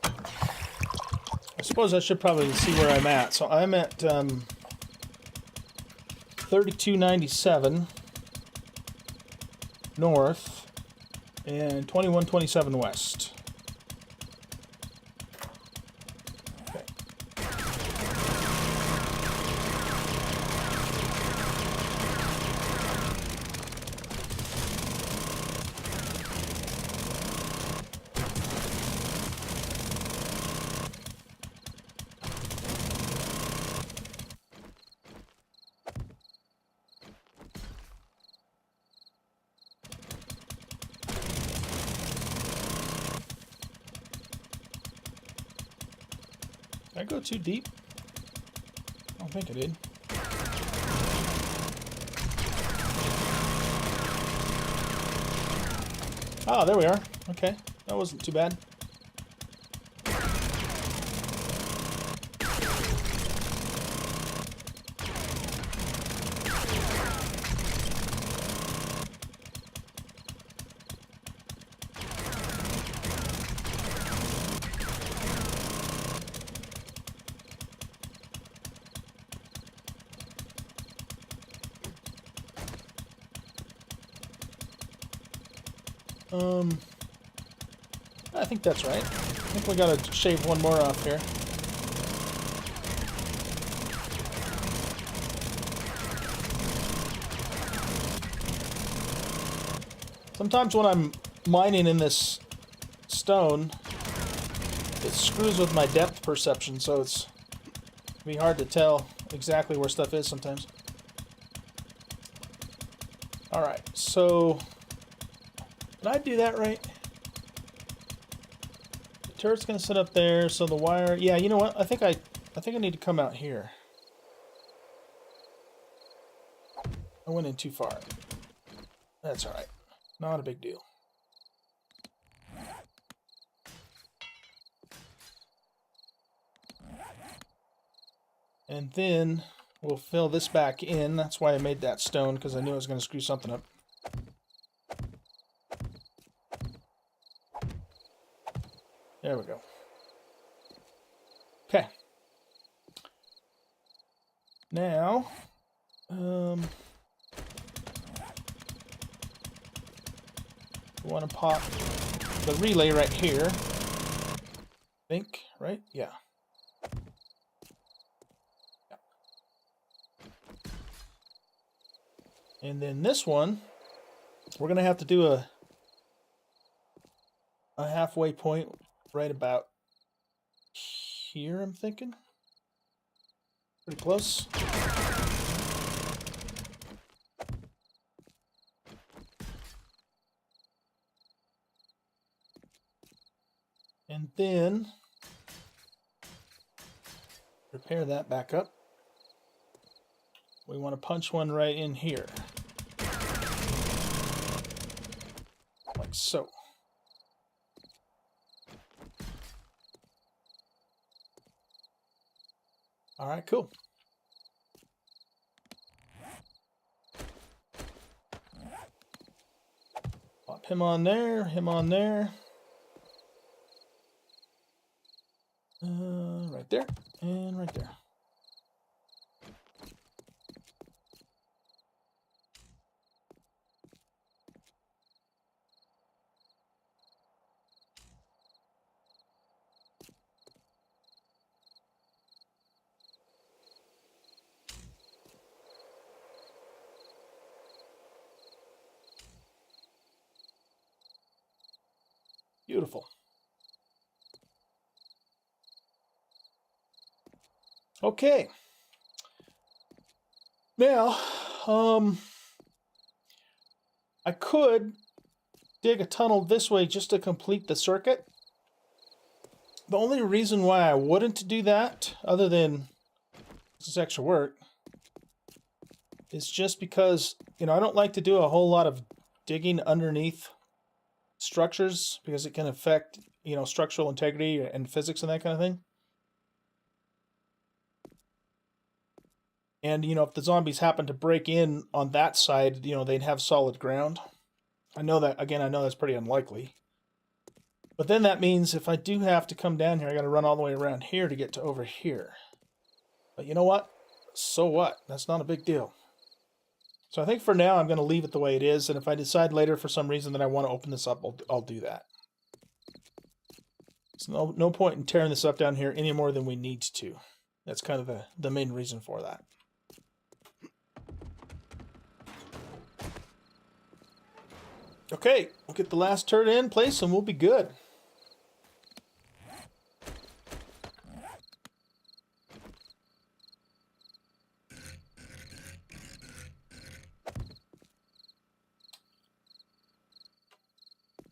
here. I suppose I should probably see where I'm at. So I'm at 3297 north and 2127 west. Okay. Did I go too deep? I don't think I did. Ah, there we are. Okay, that wasn't too bad. I think that's right. I think we gotta shave one more off here. Sometimes when I'm mining in this stone, it screws with my depth perception, so it's be hard to tell exactly where stuff is sometimes. Alright, so did I do that right? The turret's gonna sit up there, so the wire, yeah, you know what? I think I need to come out here. I went in too far. That's alright. Not a big deal. And then we'll fill this back in. That's why I made that stone, because I knew I was going to screw something up. There we go. Okay. Now, we want to pop the relay right here. I think, right? Yeah. And then this one, we're going to have to do a halfway point right about here, I'm thinking. Pretty close. And then repair that back up. We want to punch one right in here. Like so. Alright, cool. Pop him on there, him on there. Right there, and right there. Beautiful. Okay. Now, I could dig a tunnel this way just to complete the circuit. The only reason why I wouldn't do that, other than this is extra work, is just because, you know, I don't like to do a whole lot of digging underneath structures because it can affect, you know, structural integrity and physics and that kind of thing. And, you know, if the zombies happen to break in on that side, you know, they'd have solid ground. I know that, again, I know that's pretty unlikely. But then that means if I do have to come down here, I got to run all the way around here to get to over here. But you know what? So what? That's not a big deal. So I think for now I'm going to leave it the way it is, and if I decide later for some reason that I want to open this up, I'll do that. There's no point in tearing this up down here any more than we need to. That's kind of the main reason for that. Okay, we'll get the last turret in place and we'll be good.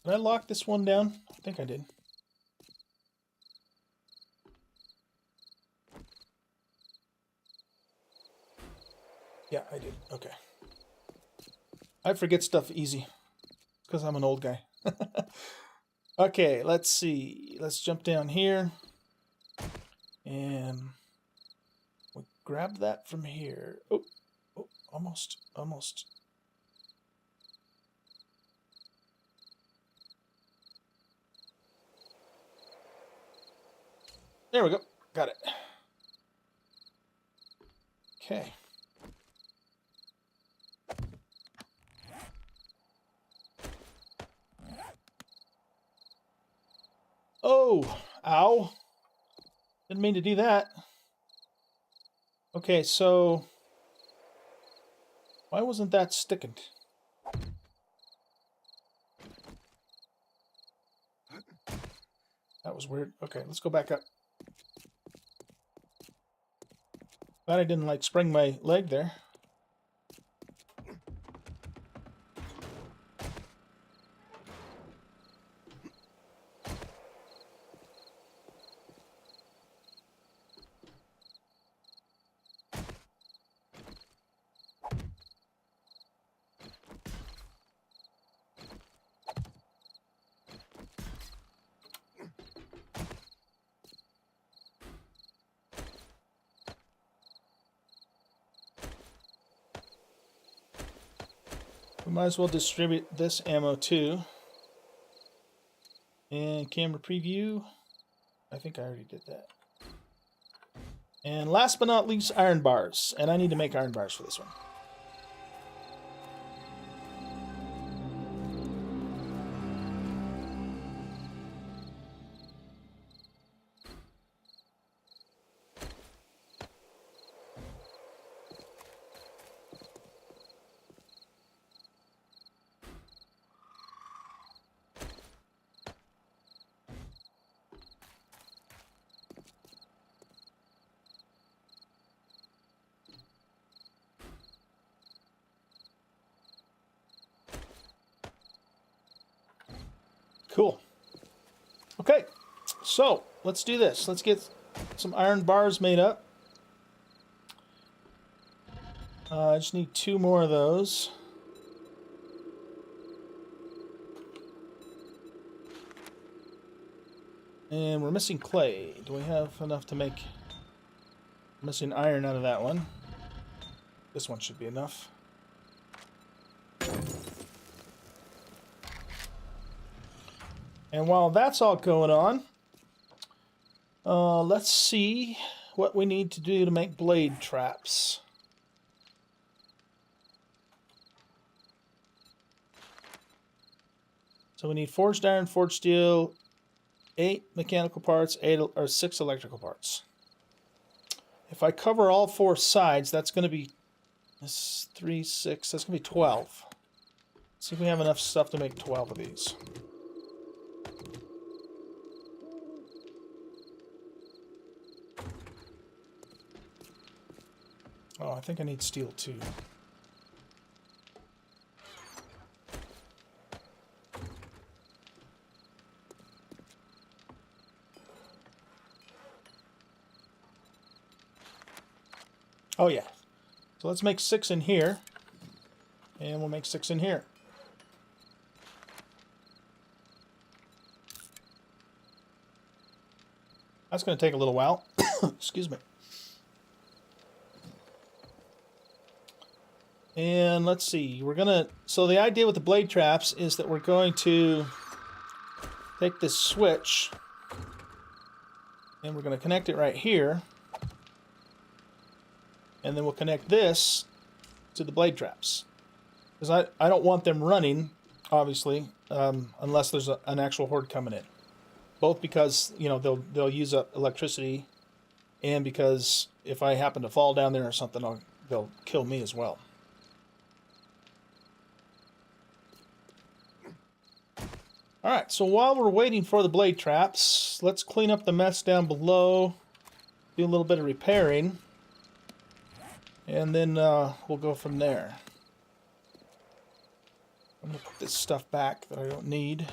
Did I lock this one down? I think I did. Yeah, I did. Okay. I forget stuff easy. Because I'm an old guy. Okay, let's see. Let's jump down here. And we grab that from here. Oh, almost. There we go. Got it. Okay. Oh, ow. Didn't mean to do that. Okay, so why wasn't that sticking? That was weird. Okay, let's go back up. Glad I didn't like spring my leg there. We might as well distribute this ammo too. And camera preview. I think I already did that. And last but not least, iron bars. And I need to make iron bars for this one. Cool. Okay, so let's do this. Let's get some iron bars made up. I just need 2 more of those. And we're missing clay. Do we have enough to make... Missing iron out of that one. This one should be enough. And while that's all going on, let's see what we need to do to make blade traps. So we need forged iron, forged steel, 8 mechanical parts, 6 electrical parts. If I cover all 4 sides, that's going to be 3, 6, that's going to be 12. Let's see if we have enough stuff to make 12 of these. Oh, I think I need steel too. Oh yeah. So let's make 6 in here. And we'll make 6 in here. That's going to take a little while. Excuse me. And let's see. We're going to... So the idea with the blade traps is that we're going to take this switch and we're going to connect it right here. And then we'll connect this to the blade traps. Because I don't want them running, obviously, unless there's an actual horde coming in. Both because, you know, they'll use up electricity, and because if I happen to fall down there or something, they'll kill me as well. Alright, so while we're waiting for the blade traps, let's clean up the mess down below, do a little bit of repairing, and then we'll go from there. I'm going to put this stuff back that I don't need.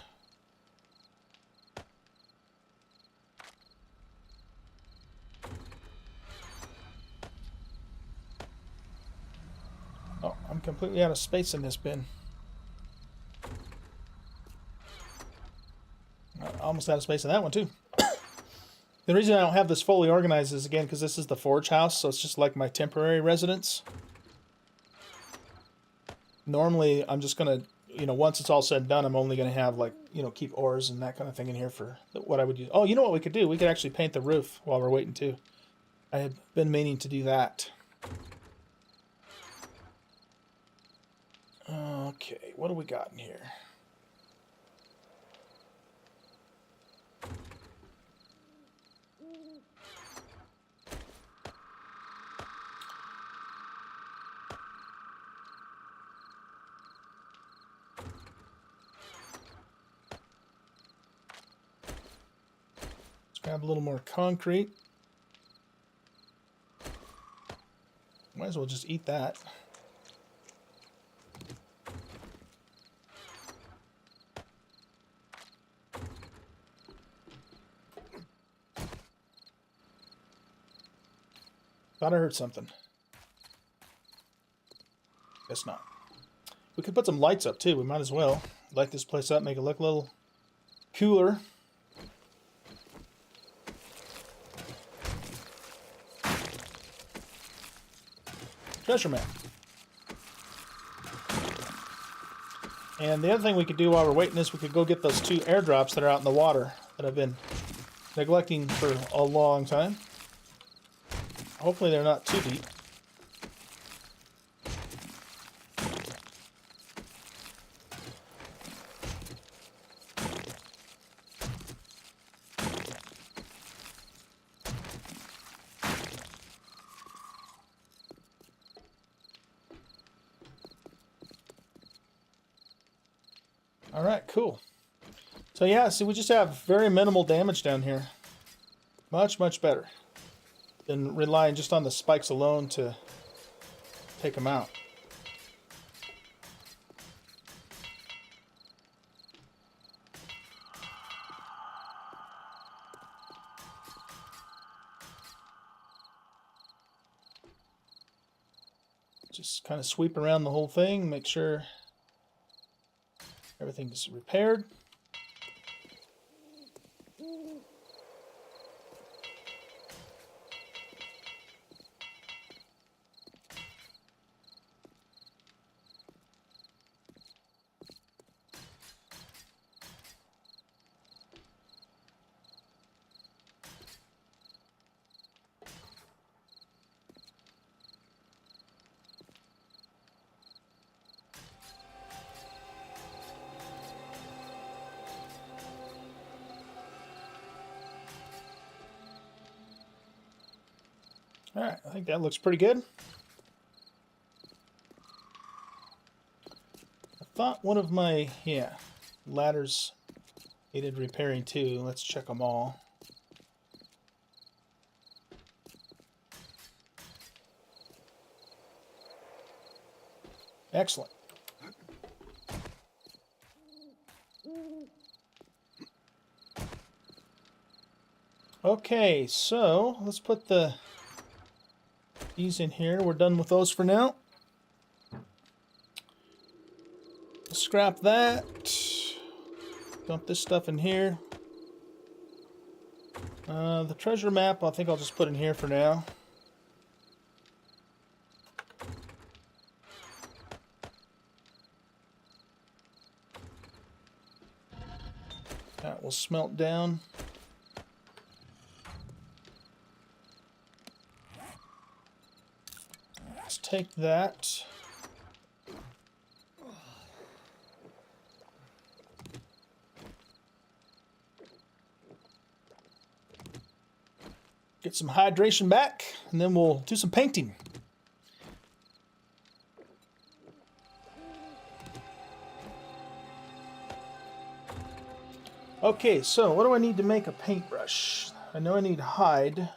Oh, I'm completely out of space in this bin. Almost out of space in that one, too. The reason I don't have this fully organized is, again, because this is the forge house, so it's just like my temporary residence. Normally, I'm just going to, you know, once it's all said and done, I'm only going to have, like, you know, keep ores and that kind of thing in here for what I would use. Oh, you know what we could do? We could actually paint the roof while we're waiting, too. I had been meaning to do that. Okay, what do we got in here? Let's grab a little more concrete. Might as well just eat that. Thought I heard something. Guess not. We could put some lights up too. We might as well light this place up, make it look a little cooler. Treasure map. And the other thing we could do while we're waiting is we could go get those 2 airdrops that are out in the water that I've been neglecting for a long time. Hopefully they're not too deep. Alright, cool. So yeah, see, we just have very minimal damage down here. Much, much better than relying just on the spikes alone to take them out. Just kind of sweep around the whole thing, make sure everything's repaired. Alright, I think that looks pretty good. I thought one of my, ladders needed repairing too. Let's check them all. Excellent. Okay, so let's put these in here. We're done with those for now. Scrap that. Dump this stuff in here. The treasure map, I think I'll just put in here for now. That will smelt down. Let's take that. Get some hydration back, and then we'll do some painting. Okay, so what do I need to make a paintbrush? I know I need hide.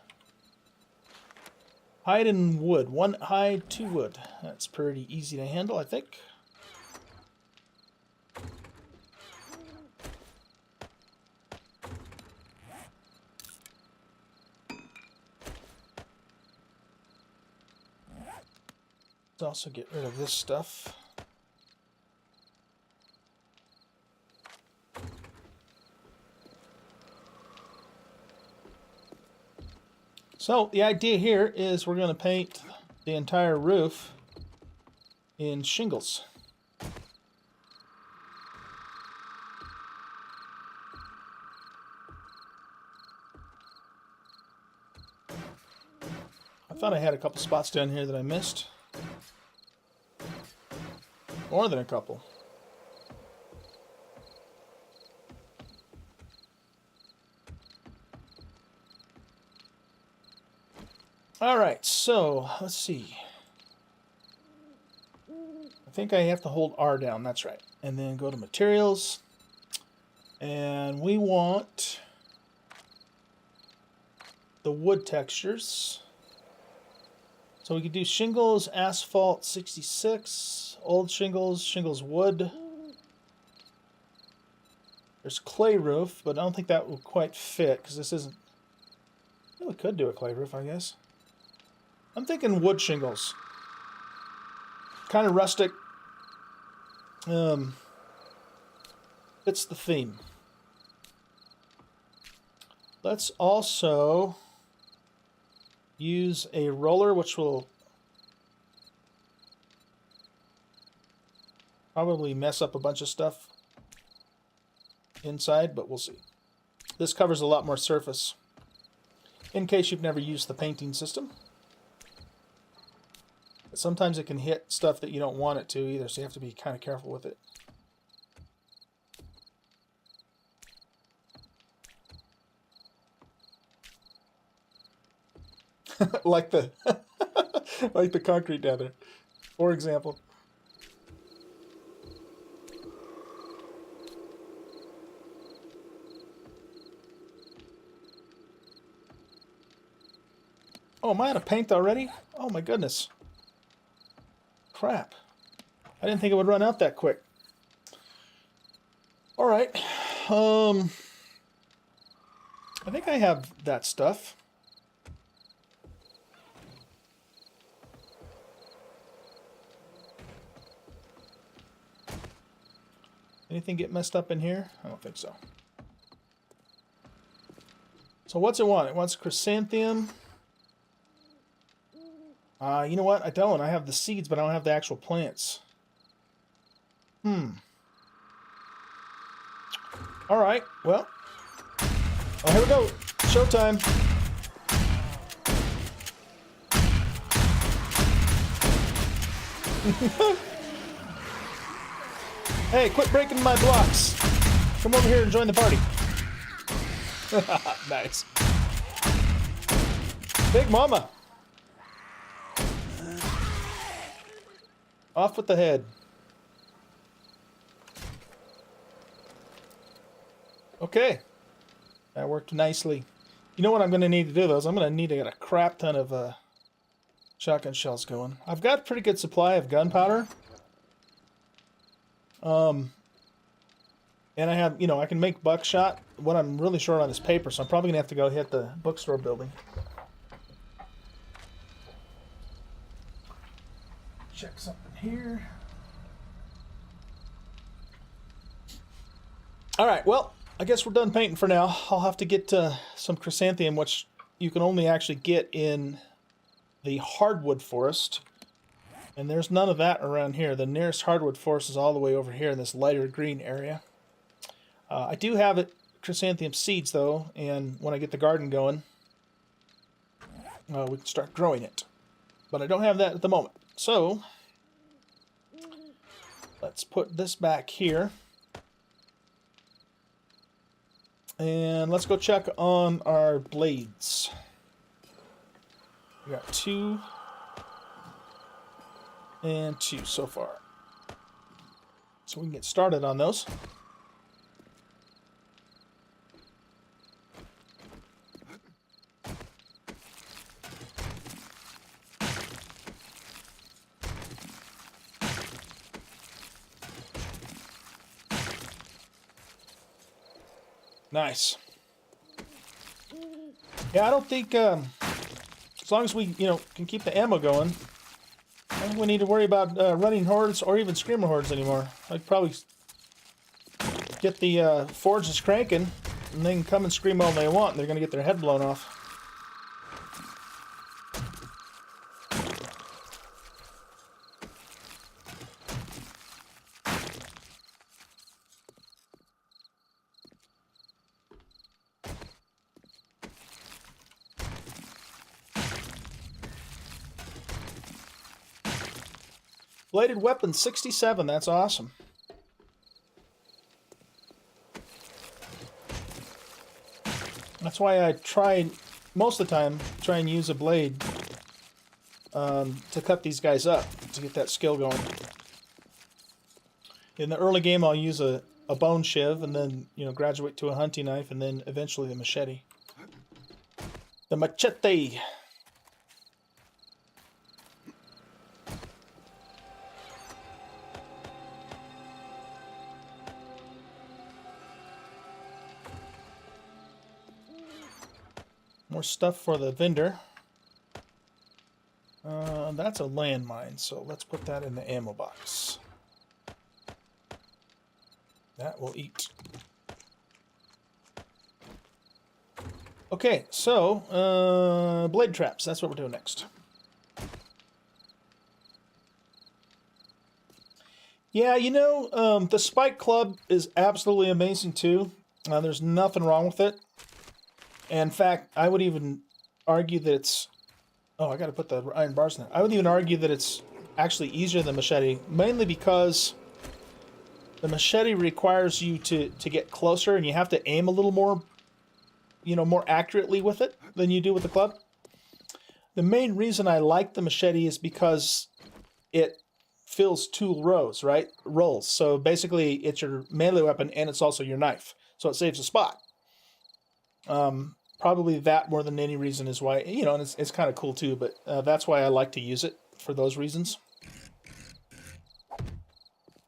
Hide and wood. 1 hide, 2 wood. That's pretty easy to handle, I think. Let's also get rid of this stuff. So the idea here is we're going to paint the entire roof in shingles. I thought I had a couple spots down here that I missed. More than a couple. All right, so let's see. I think I have to hold R down, that's right. And then go to materials. And we want the wood textures. So we could do shingles, asphalt 66, old shingles, shingles wood. There's clay roof, but I don't think that will quite fit because this isn't. Well, we could do a clay roof, I guess. I'm thinking wood shingles. Kind of rustic. Fits the theme. Let's also use a roller, which will probably mess up a bunch of stuff inside, but we'll see. This covers a lot more surface. In case you've never used the painting system. But sometimes it can hit stuff that you don't want it to either, so you have to be kind of careful with it. like the like the concrete down there, for example. Oh, am I out of paint already? Oh my goodness. Crap. I didn't think it would run out that quick. All right. I think I have that stuff. Anything get messed up in here? I don't think so. So what's it want? It wants chrysanthemum. You know what? I don't. I have the seeds, but I don't have the actual plants. All right. Well. Oh, here we go. Showtime. Hey, quit breaking my blocks. Come over here and join the party. Nice. Big Mama. Off with the head. Okay. That worked nicely. You know what I'm going to need to do, though, is I'm going to need to get a crap ton of shotgun shells going. I've got a pretty good supply of gunpowder. And I have, I can make buckshot. What I'm really short on is paper, so I'm probably going to have to go hit the bookstore building. Check something here. All right, well, I guess we're done painting for now. I'll have to get some chrysanthemum, which you can only actually get in the hardwood forest. And there's none of that around here. The nearest hardwood forest is all the way over here in this lighter green area. I do have chrysanthemum seeds, though, and when I get the garden going, we can start growing it. But I don't have that at the moment. So, let's put this back here. And let's go check on our blades. We got 2 and 2 so far. So we can get started on those. Nice. Yeah, I don't think, as long as we, can keep the ammo going, I don't think we need to worry about running hordes or even screamer hordes anymore. I'd probably get the forges cranking, and they can come and scream all they want, and they're going to get their head blown off. Bladed weapon 67, that's awesome. That's why I try, most of the time, try and use a blade to cut these guys up, to get that skill going. In the early game, I'll use a bone shiv, and then, graduate to a hunting knife, and then eventually the machete. The machete! More stuff for the vendor. That's a landmine, so let's put that in the ammo box. That will eat. Okay, so blade traps. That's what we're doing next. Yeah, the spike club is absolutely amazing too. There's nothing wrong with it. In fact, I would even argue that it's... Oh, I got to put the iron bars in there. I would even argue that it's actually easier than machete, mainly because the machete requires you to get closer, and you have to aim a little more, more accurately with it than you do with the club. The main reason I like the machete is because it fills 2 rows, right? Rolls. So basically, it's your melee weapon, and it's also your knife. So it saves a spot. Probably that more than any reason is why, and it's kind of cool too, but that's why I like to use it, for those reasons.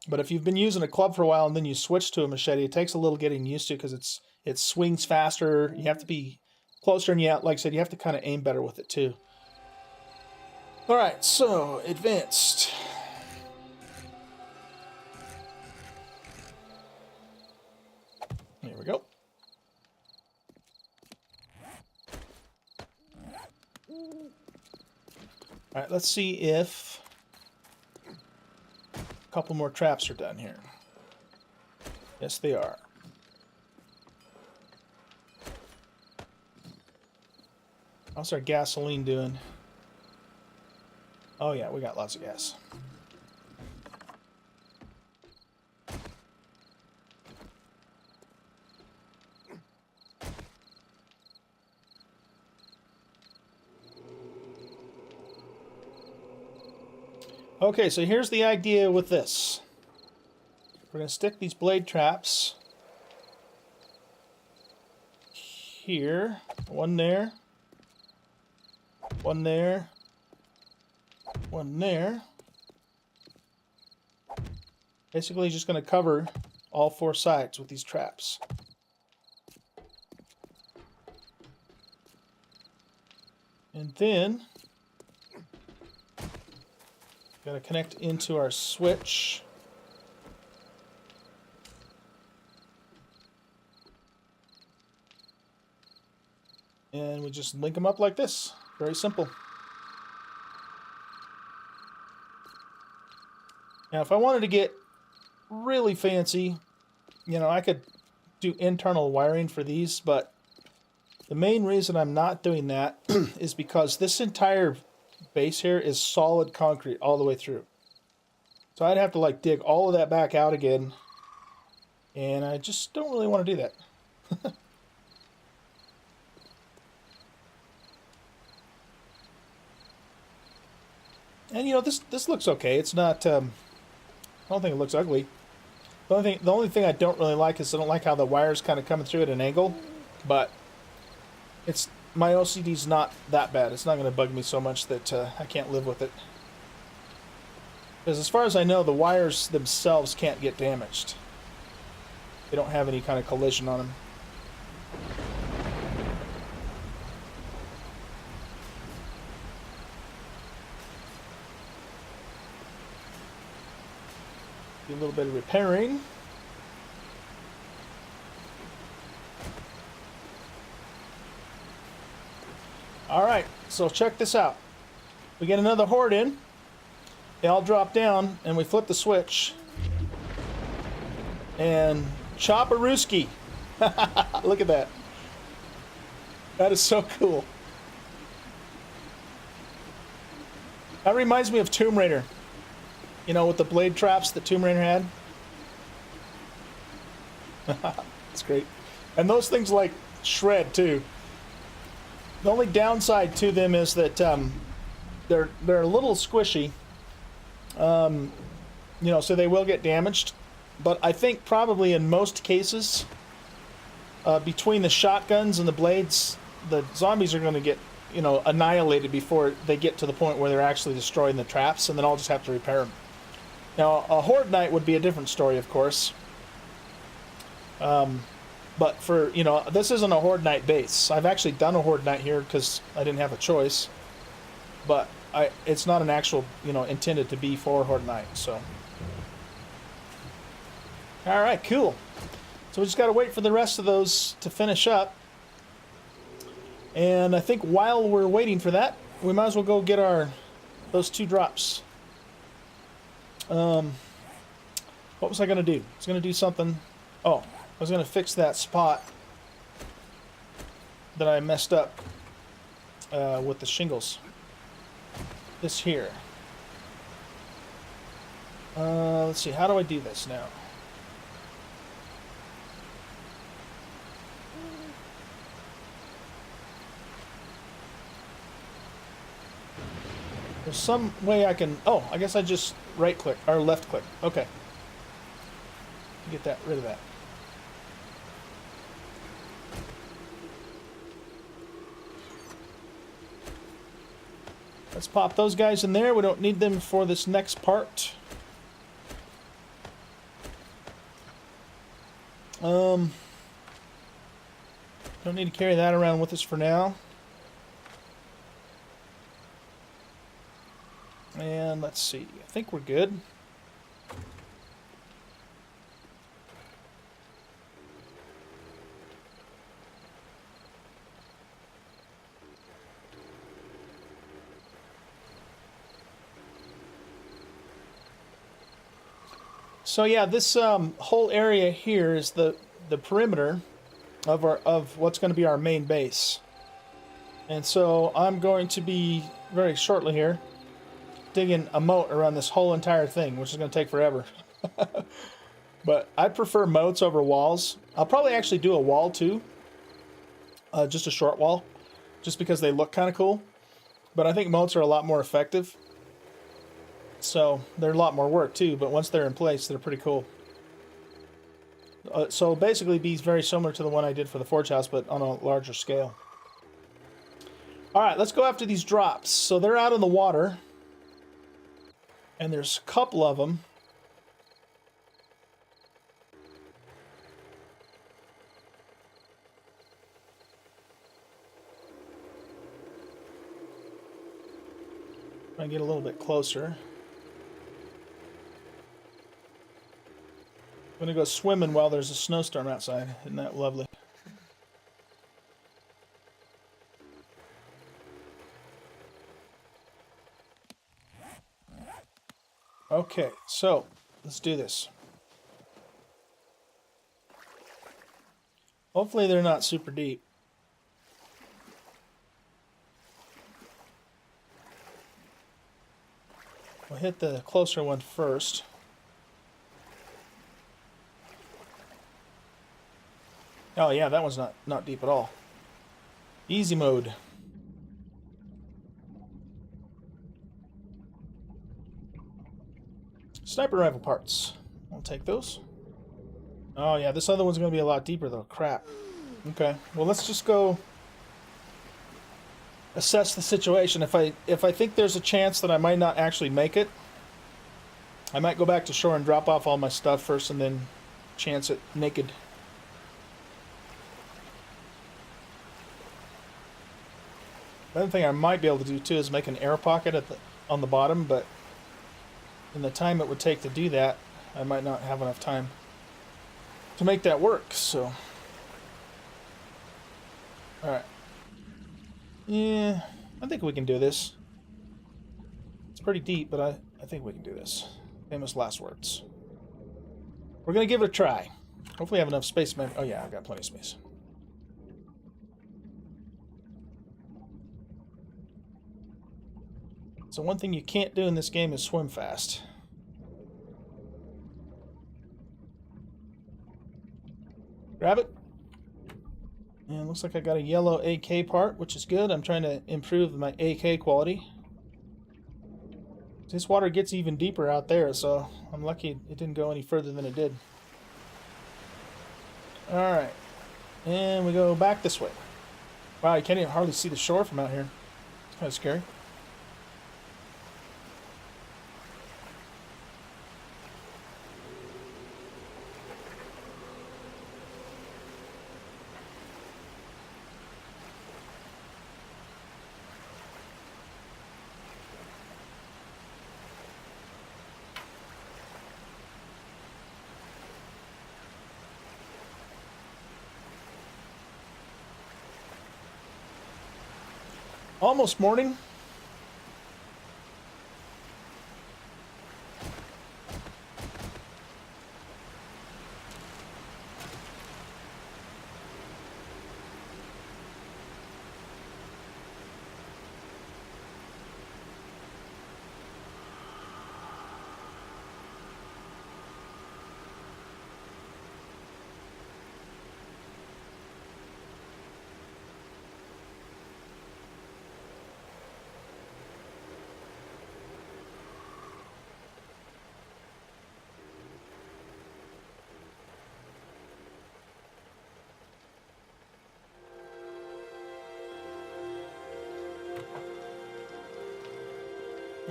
But if you've been using a club for a while and then you switch to a machete, it takes a little getting used to, because it swings faster, you have to be closer, and like I said, you have to kind of aim better with it too. Alright, so, advanced. There we go. Alright, let's see if a couple more traps are done here. Yes, they are. How's our gasoline doing? Oh yeah, we got lots of gas. Okay, so here's the idea with this. We're going to stick these blade traps here. One there. One there. One there. Basically just going to cover all 4 sides with these traps. And then got to connect into our switch. And we just link them up like this. Very simple. Now, if I wanted to get really fancy, you know, I could do internal wiring for these, but the main reason I'm not doing that is because this entire base here is solid concrete all the way through. So I'd have to like dig all of that back out again, and I just don't really want to do that. And you know, this looks okay. It's not I don't think it looks ugly. The only thing I don't really like is I don't like how the wire's kind of coming through at an angle, but it's my OCD's not that bad. It's not going to bug me so much that I can't live with it. Because as far as I know, the wires themselves can't get damaged. They don't have any kind of collision on them. Do a little bit of repairing. Alright, so check this out. We get another horde in. They all drop down, and we flip the switch. And chop-a-rooski. Look at that. That is so cool. That reminds me of Tomb Raider. You know, with the blade traps that Tomb Raider had. It's great. And those things, like, shred, too. The only downside to them is that they're a little squishy. You know, so they will get damaged. But I think probably in most cases, between the shotguns and the blades, the zombies are going to get, you know, annihilated before they get to the point where they're actually destroying the traps, and then I'll just have to repair them. Now, a Horde Night would be a different story, of course. But for, you know, this isn't a Horde Night base. I've actually done a Horde Night here because I didn't have a choice. But it's not an actual, you know, intended to be for Horde Night, so. Alright, cool. So we just got to wait for the rest of those to finish up. And I think while we're waiting for that, we might as well go get those 2 drops. What was I going to do? I was going to do something. Oh, I was going to fix that spot that I messed up with the shingles. This here. Let's see, how do I do this now? There's some way I can... Oh, I guess I just right-click, or left-click. Okay. Get rid of that. Let's pop those guys in there. We don't need them for this next part. Don't need to carry that around with us for now. And let's see. I think we're good. So yeah, this whole area here is the perimeter of what's going to be our main base. And so I'm going to be very shortly here digging a moat around this whole entire thing, which is going to take forever. But I prefer moats over walls. I'll probably actually do a wall too. Just a short wall. Just because they look kind of cool. But I think moats are a lot more effective. So they're a lot more work too, but once they're in place, they're pretty cool. So basically be very similar to the one I did for the Forge House, but on a larger scale. Alright, let's go after these drops. So they're out in the water. And there's a couple of them. Try and get a little bit closer. I'm gonna go swimming while there's a snowstorm outside. Isn't that lovely? Okay, so let's do this. Hopefully they're not super deep. We'll hit the closer one first. Oh yeah, that one's not deep at all. Easy mode. Sniper rifle parts. I'll take those. Oh yeah, this other one's going to be a lot deeper though. Crap. Okay, well let's just go assess the situation. If I think there's a chance that I might not actually make it, I might go back to shore and drop off all my stuff first and then chance it naked. Another thing I might be able to do too is make an air pocket on the bottom, but in the time it would take to do that, I might not have enough time to make that work, so. Alright. Yeah, I think we can do this. It's pretty deep, but I think we can do this. Famous last words. We're going to give it a try. Hopefully I have enough space. Oh yeah, I've got plenty of space. So one thing you can't do in this game is swim fast. Grab it. And looks like I got a yellow AK part, which is good. I'm trying to improve my AK quality. This water gets even deeper out there, so I'm lucky it didn't go any further than it did. Alright. And we go back this way. Wow, you can't even hardly see the shore from out here. It's kind of scary. Almost morning.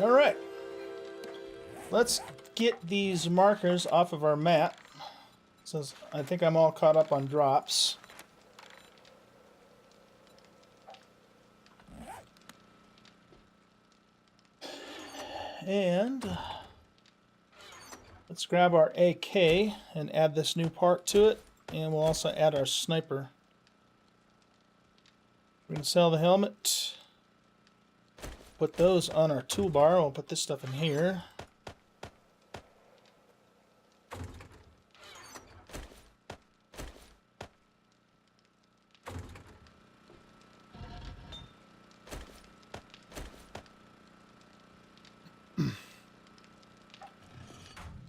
All right. Let's get these markers off of our map. Says I think I'm all caught up on drops. And let's grab our AK and add this new part to it. And we'll also add our sniper. We're going to sell the helmet. Put those on our toolbar. We'll put this stuff in here.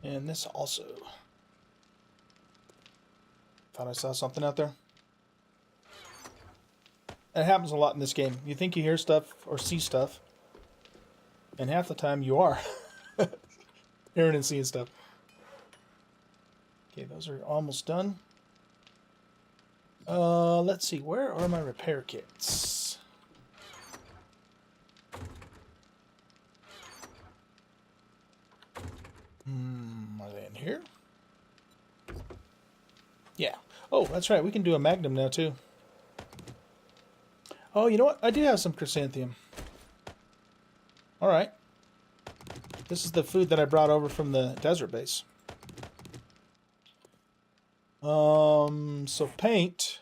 And this also. Thought I saw something out there. It happens a lot in this game. You think you hear stuff or see stuff, and half the time you are hearing and seeing stuff. Okay, those are almost done. Let's see. Where are my repair kits? Are they in here? Yeah. Oh, that's right. We can do a magnum now, too. Oh, you know what? I do have some chrysanthemum. Alright. This is the food that I brought over from the desert base. So paint.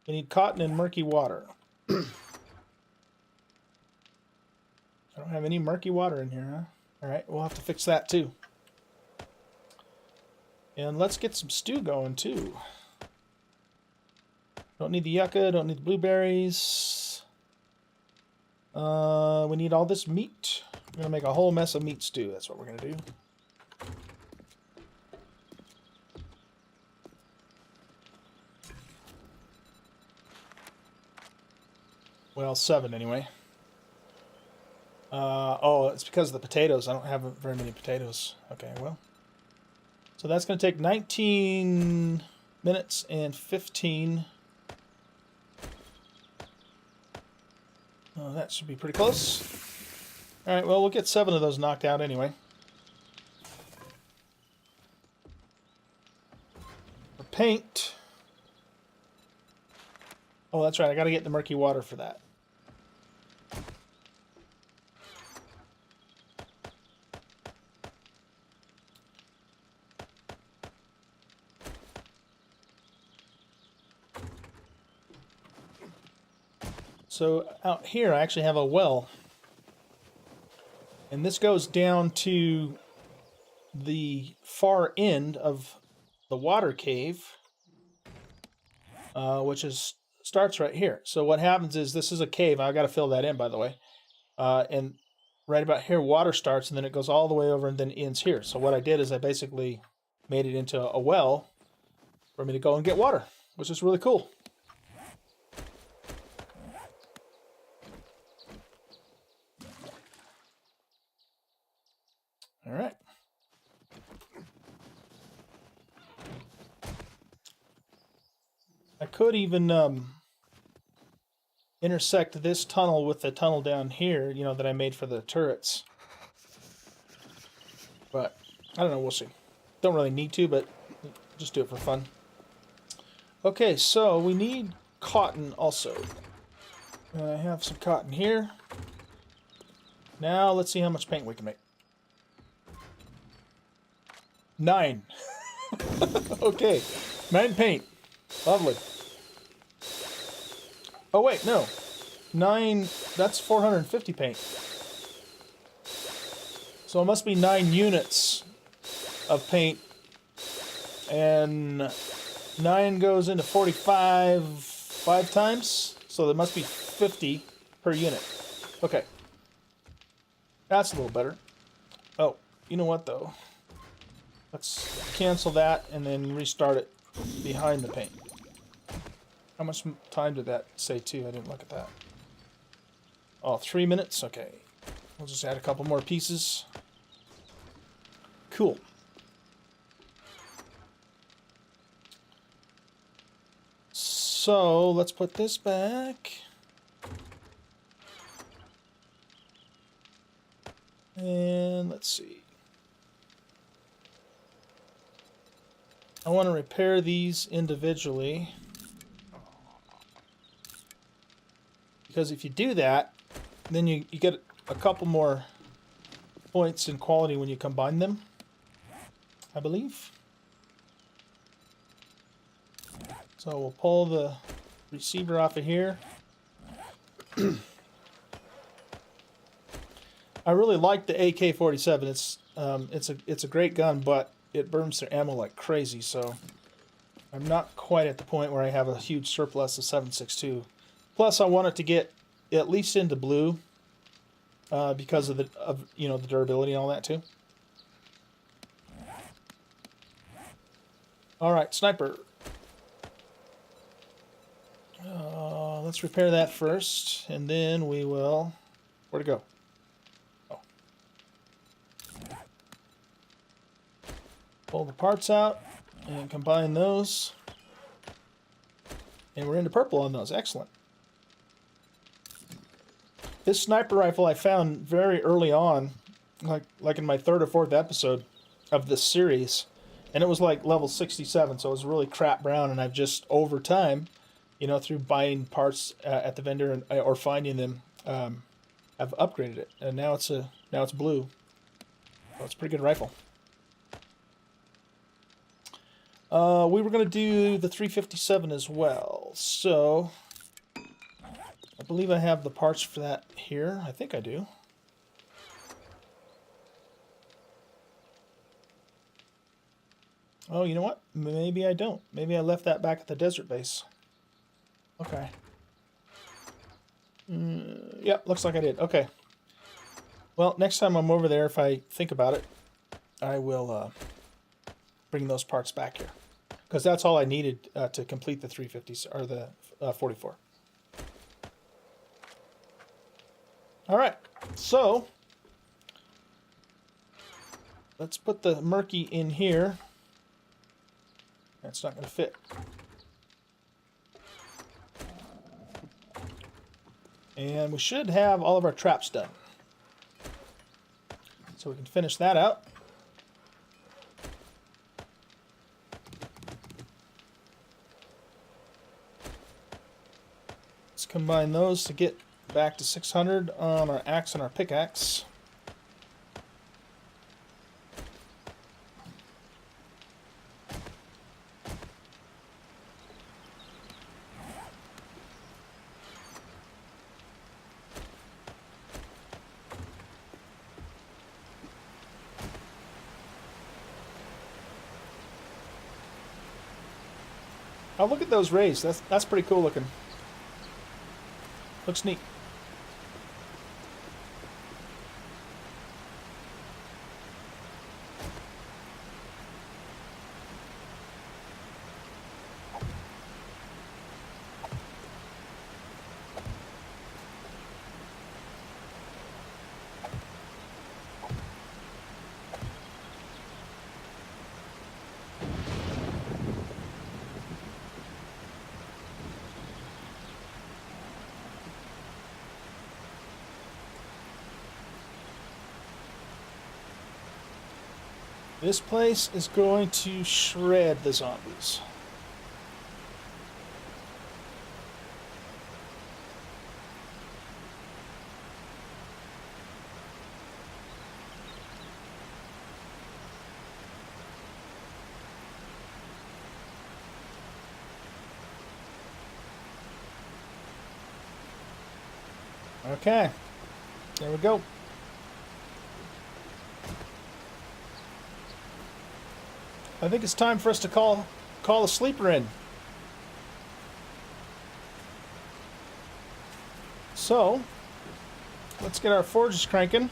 We need cotton and murky water. I don't have any murky water in here, huh? Alright, we'll have to fix that too. And let's get some stew going too. Don't need the yucca, don't need the blueberries. We need all this meat. We're going to make a whole mess of meat stew. That's what we're going to do. Well, 7 anyway. Oh, it's because of the potatoes. I don't have very many potatoes. Okay, well. So that's going to take 19 minutes and 15. Oh, that should be pretty close. Alright, well, we'll get 7 of those knocked out anyway. For paint. Oh, that's right. I got to get the murky water for that. So out here I actually have a well. And this goes down to the far end of the water cave, which starts right here. So what happens is this is a cave. I've got to fill that in, by the way. And right about here, water starts, and then it goes all the way over and then ends here. So what I did is I basically made it into a well for me to go and get water, which is really cool. All right. I could even intersect this tunnel with the tunnel down here, you know, that I made for the turrets. But I don't know, we'll see. Don't really need to, but just do it for fun. Okay, so we need cotton also. I have some cotton here. Now let's see how much paint we can make. 9. Okay, 9 paint. Lovely. Oh wait, no. 9, that's 450 paint. So it must be 9 units of paint. And 9 goes into 45 5 times. So there must be 50 per unit. Okay. That's a little better. Oh, you know what though? Let's cancel that and then restart it behind the paint. How much time did that say too? I didn't look at that. Oh, 3 minutes? Okay. We'll just add a couple more pieces. Cool. So, let's put this back. And let's see. I want to repair these individually. Because if you do that, then you get a couple more points in quality when you combine them, I believe. So we'll pull the receiver off of here. I really like the AK-47. It's a great gun, but it burns their ammo like crazy, so I'm not quite at the point where I have a huge surplus of 7.62. Plus, I want it to get at least into blue because of the durability and all that too. All right, sniper. Let's repair that first, and then we will. Where'd it go? Oh. Pull the parts out and combine those, and we're into purple on those. Excellent. This sniper rifle I found very early on, like in my 3rd or 4th episode of this series, and it was like level 67, so it was really crap brown, and I've just, over time, you know, through buying parts at the vendor or finding them, I've upgraded it, and now it's blue. Oh, it's a pretty good rifle. We were going to do the 357 as well, so I believe I have the parts for that here. I think I do. Oh, you know what? Maybe I don't. Maybe I left that back at the desert base. Okay. Yep, looks like I did. Okay. Well, next time I'm over there, if I think about it, I will bring those parts back here. Because that's all I needed to complete the 350, or the 44. Alright, so let's put the Murky in here. That's not going to fit. And we should have all of our traps done. So we can finish that out. Let's combine those to get back to 600 on our axe and our pickaxe. Oh, look at those rays. That's pretty cool looking. Looks neat. This place is going to shred the zombies. Okay, there we go. I think it's time for us to call a sleeper in. So, let's get our forges cranking.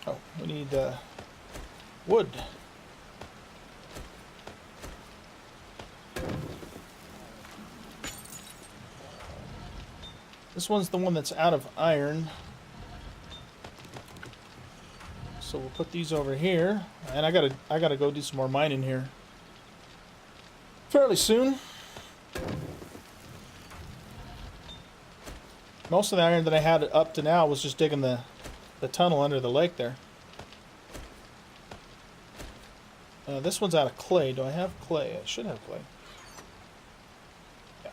Oh, we need wood. This one's the one that's out of iron. So we'll put these over here. And I gotta go do some more mining here fairly soon. Most of the iron that I had up to now was just digging the tunnel under the lake there. This one's out of clay. Do I have clay? I should have clay. Yeah.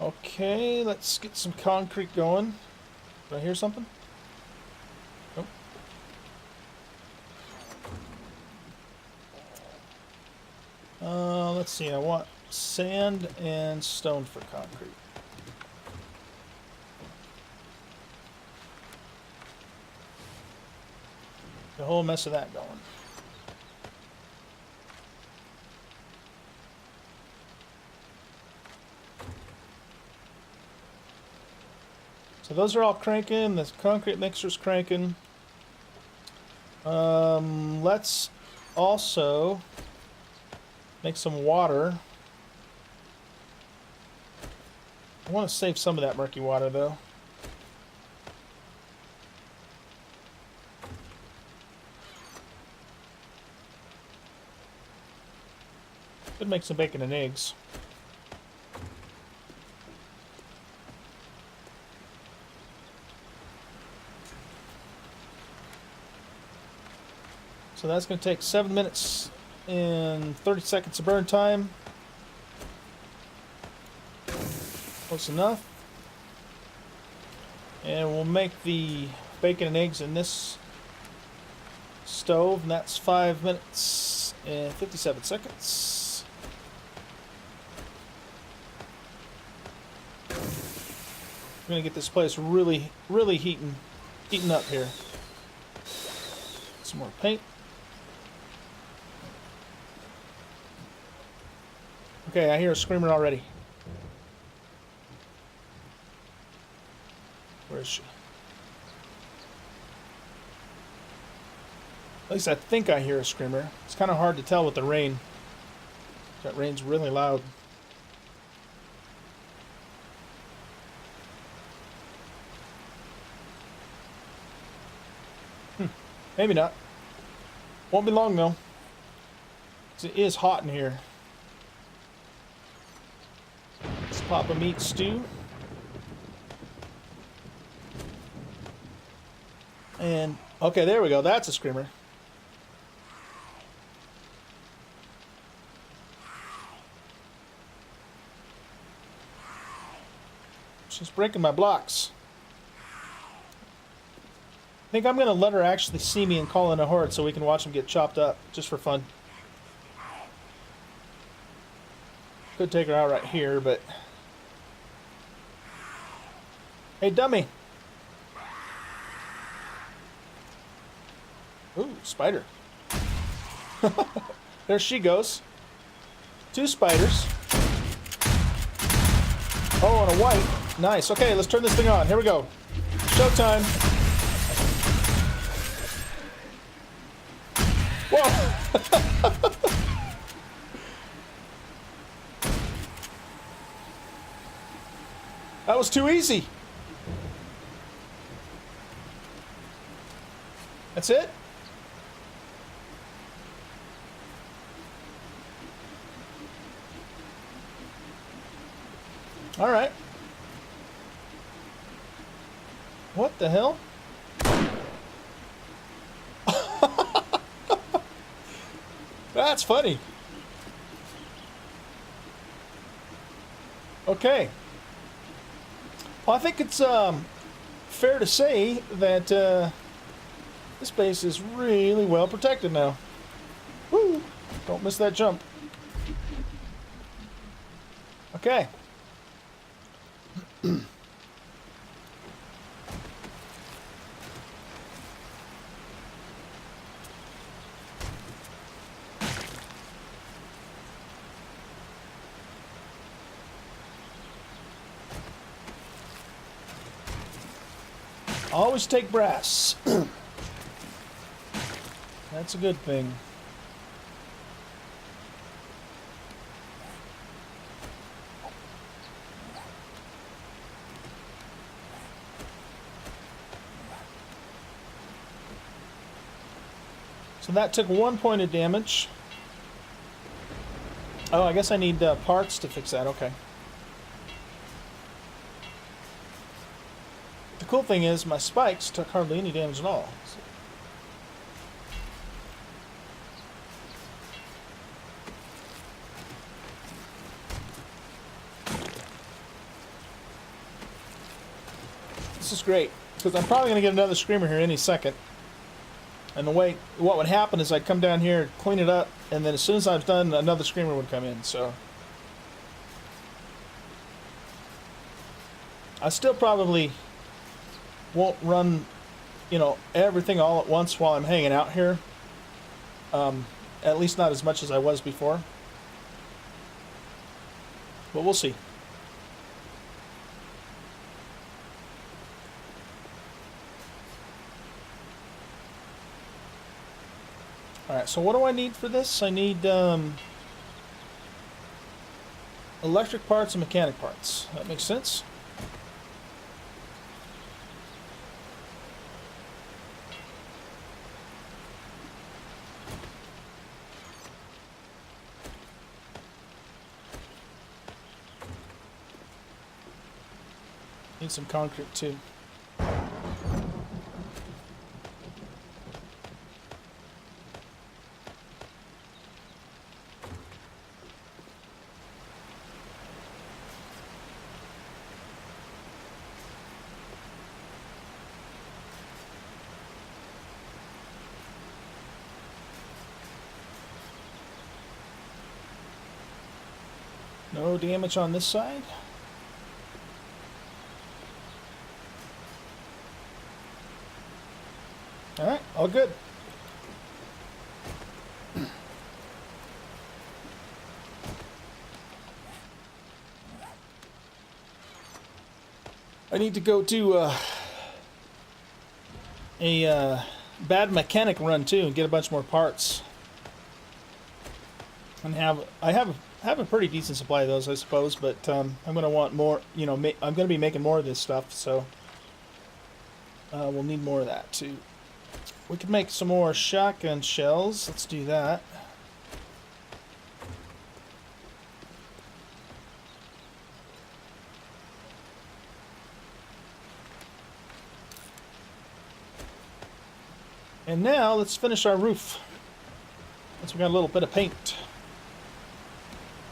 Okay, let's get some concrete going. Do I hear something? Nope. Let's see, I want sand and stone for concrete. The whole mess of that going. So those are all cranking. The concrete mixer's cranking. Let's also make some water. I want to save some of that murky water, though. Could make some bacon and eggs. So that's going to take 7 minutes and 30 seconds of burn time. Close enough. And we'll make the bacon and eggs in this stove, and that's 5 minutes and 57 seconds. We're gonna get this place really heating up here. Some more paint. Okay, I hear a screamer already. Where is she? At least I think I hear a screamer. It's kind of hard to tell with the rain. That rain's really loud. Maybe not. Won't be long though. 'Cause it is hot in here. Let's pop a meat stew. And, okay, there we go. That's a screamer. She's breaking my blocks. I think I'm going to let her actually see me and call in a horde so we can watch them get chopped up, just for fun. Could take her out right here, but... Hey, dummy! Ooh, spider. There she goes. 2 spiders. Oh, and a white. Nice. Okay, let's turn this thing on. Here we go. Showtime. Whoa! That was too easy. That's it? All right. What the hell? That's funny. Okay. Well, I think it's fair to say that this base is really well protected now. Woo! Don't miss that jump. Okay. Always take brass. That's a good thing. So that took 1 point of damage. Oh, I guess I need parts to fix that. Okay. The cool thing is my spikes took hardly any damage at all. So. This is great, because I'm probably going to get another screamer here any second. And what would happen is I'd come down here, clean it up, and then as soon as I was done, another screamer would come in, so. I still probably won't run, you know, everything all at once while I'm hanging out here. At least not as much as I was before. But we'll see. Alright, so what do I need for this? I need, Electric parts and mechanic parts. That makes sense. Need some concrete too. No damage on this side. Alright, all good. I need to go do a bad mechanic run too and get a bunch more parts. And I have a pretty decent supply of those, I suppose, but I'm going to want more, you know, I'm going to be making more of this stuff, so we'll need more of that too. We could make some more shotgun shells. Let's do that. And now let's finish our roof. Once we got a little bit of paint.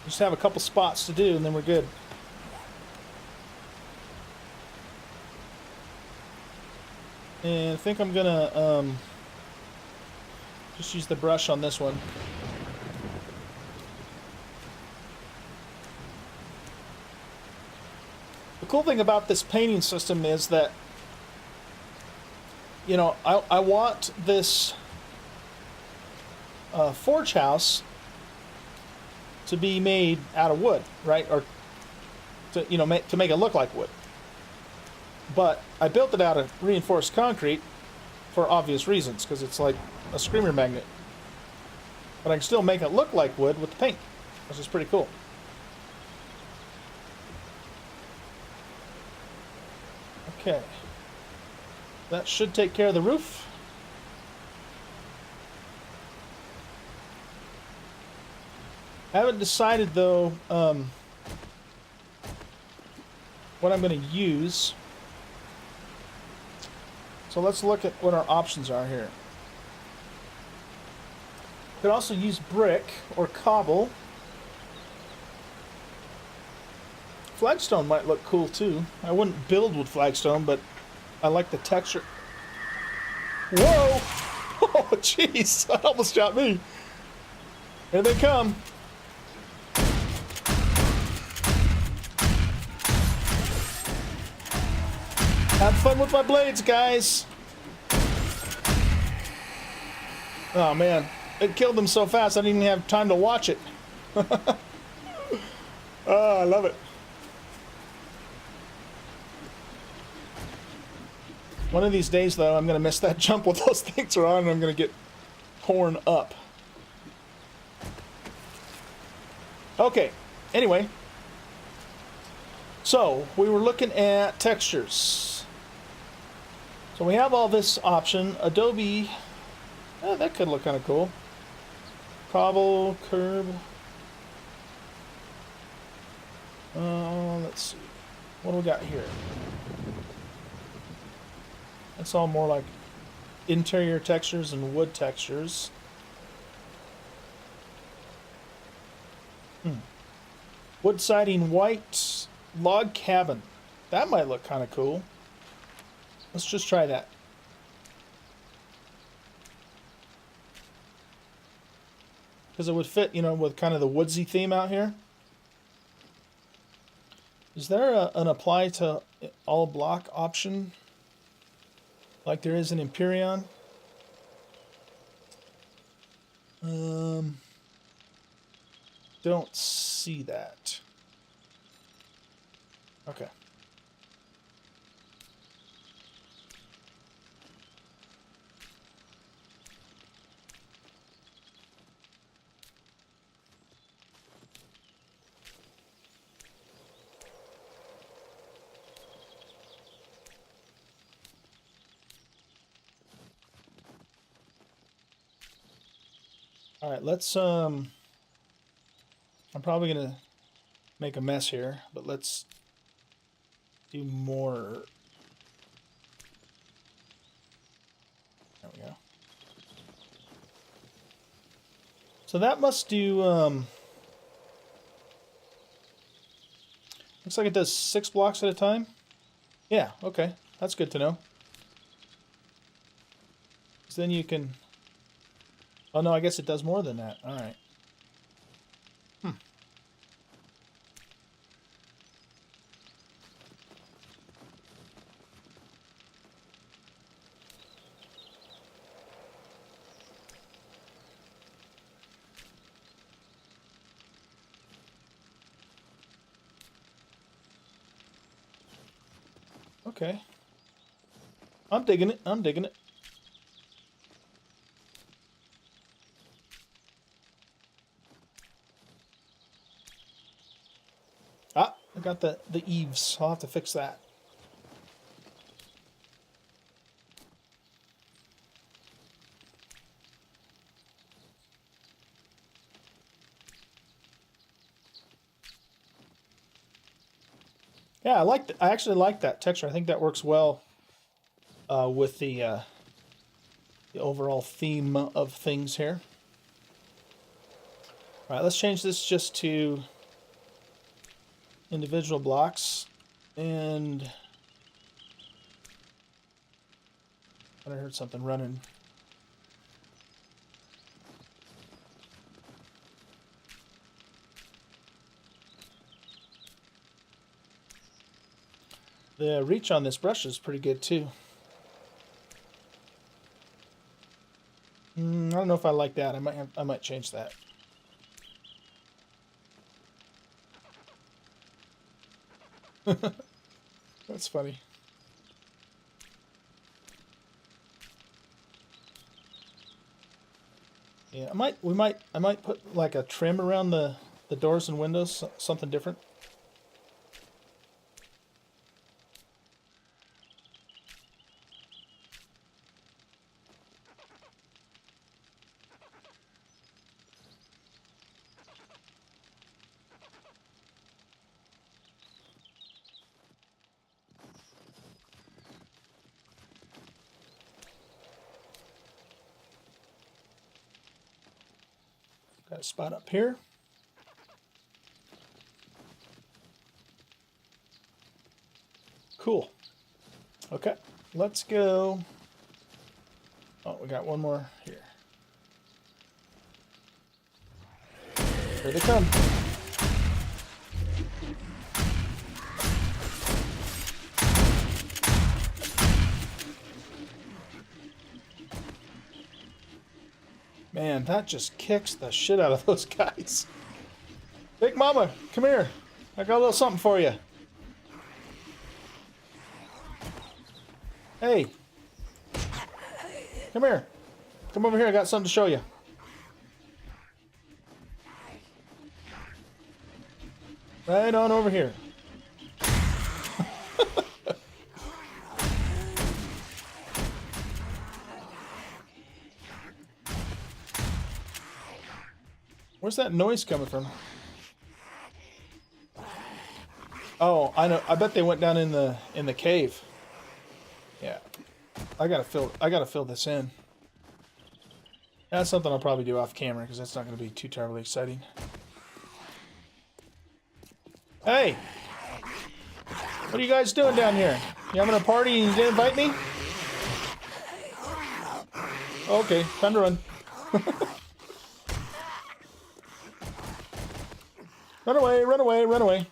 Just have a couple spots to do and then we're good. And I think I'm gonna just use the brush on this one. The cool thing about this painting system is that, you know, I want this forge house to be made out of wood, right? Or to, you know, to make it look like wood. But I built it out of reinforced concrete for obvious reasons, because it's like a screamer magnet. But I can still make it look like wood with the paint, which is pretty cool. Okay. That should take care of the roof. I haven't decided, though, what I'm going to use. So let's look at what our options are here. Could also use brick or cobble. Flagstone might look cool too. I wouldn't build with flagstone, but I like the texture. Whoa! Oh, jeez! That almost shot me. Here they come. Have fun with my blades, guys. Oh man, it killed them so fast I didn't even have time to watch it. Oh, I love it. One of these days, though, I'm gonna miss that jump while those things are on, and I'm gonna get torn up. Okay. Anyway, so we were looking at textures. So we have all this option. Adobe, that could look kind of cool. Cobble, curb. Let's see. What do we got here? That's all more like interior textures and wood textures. Wood siding white, log cabin. That might look kind of cool. Let's just try that. Because it would fit, you know, with kind of the woodsy theme out here. Is there an apply to all block option? Like there is in Empyrean? Don't see that. Okay. All right, let's I'm probably gonna make a mess here, but let's do more. There we go. So that must do looks like it does 6 blocks at a time. Yeah, okay. That's good to know. So then you can... Oh no, I guess it does more than that. Alright. Okay. I'm digging it. I'm digging it. Ah, I got the eaves. I'll have to fix that. Yeah, I actually like that texture. I think that works well with the overall theme of things here. All right, let's change this just to individual blocks. And I heard something running. The reach on this brush is pretty good too. I don't know if I like that. I might change that. That's funny. Yeah, I might put like a trim around the doors and windows, something different. Got a spot up here. Cool. Okay, let's go. Oh, we got one more here. Here they come. Man, that just kicks the shit out of those guys. Big Mama, come here. I got a little something for you. Hey. Come here. Come over here, I got something to show you. Right on over here. Where's that noise coming from? Oh, I know. I bet they went down in the cave. Yeah. I gotta fill this in. That's something I'll probably do off camera because that's not going to be too terribly exciting. Hey! What are you guys doing down here? You having a party and you didn't invite me? Okay, time to run. Run away, run away, run away.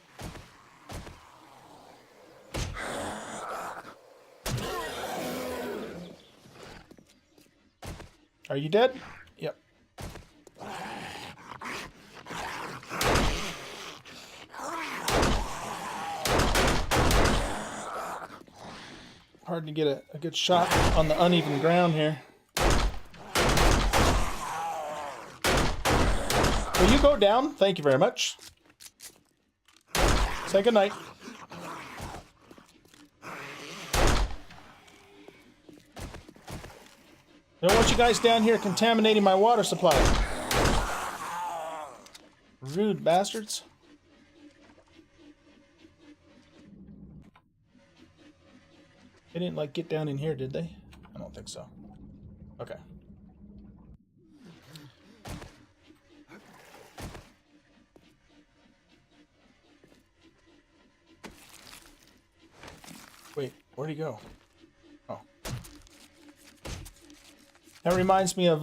Are you dead? Yep. Hard to get a good shot on the uneven ground here. Will you go down? Thank you very much. Say goodnight. I don't want you guys down here contaminating my water supply. Rude bastards. They didn't, like, get down in here, did they? I don't think so. Okay. Wait, where'd he go? Oh. That reminds me of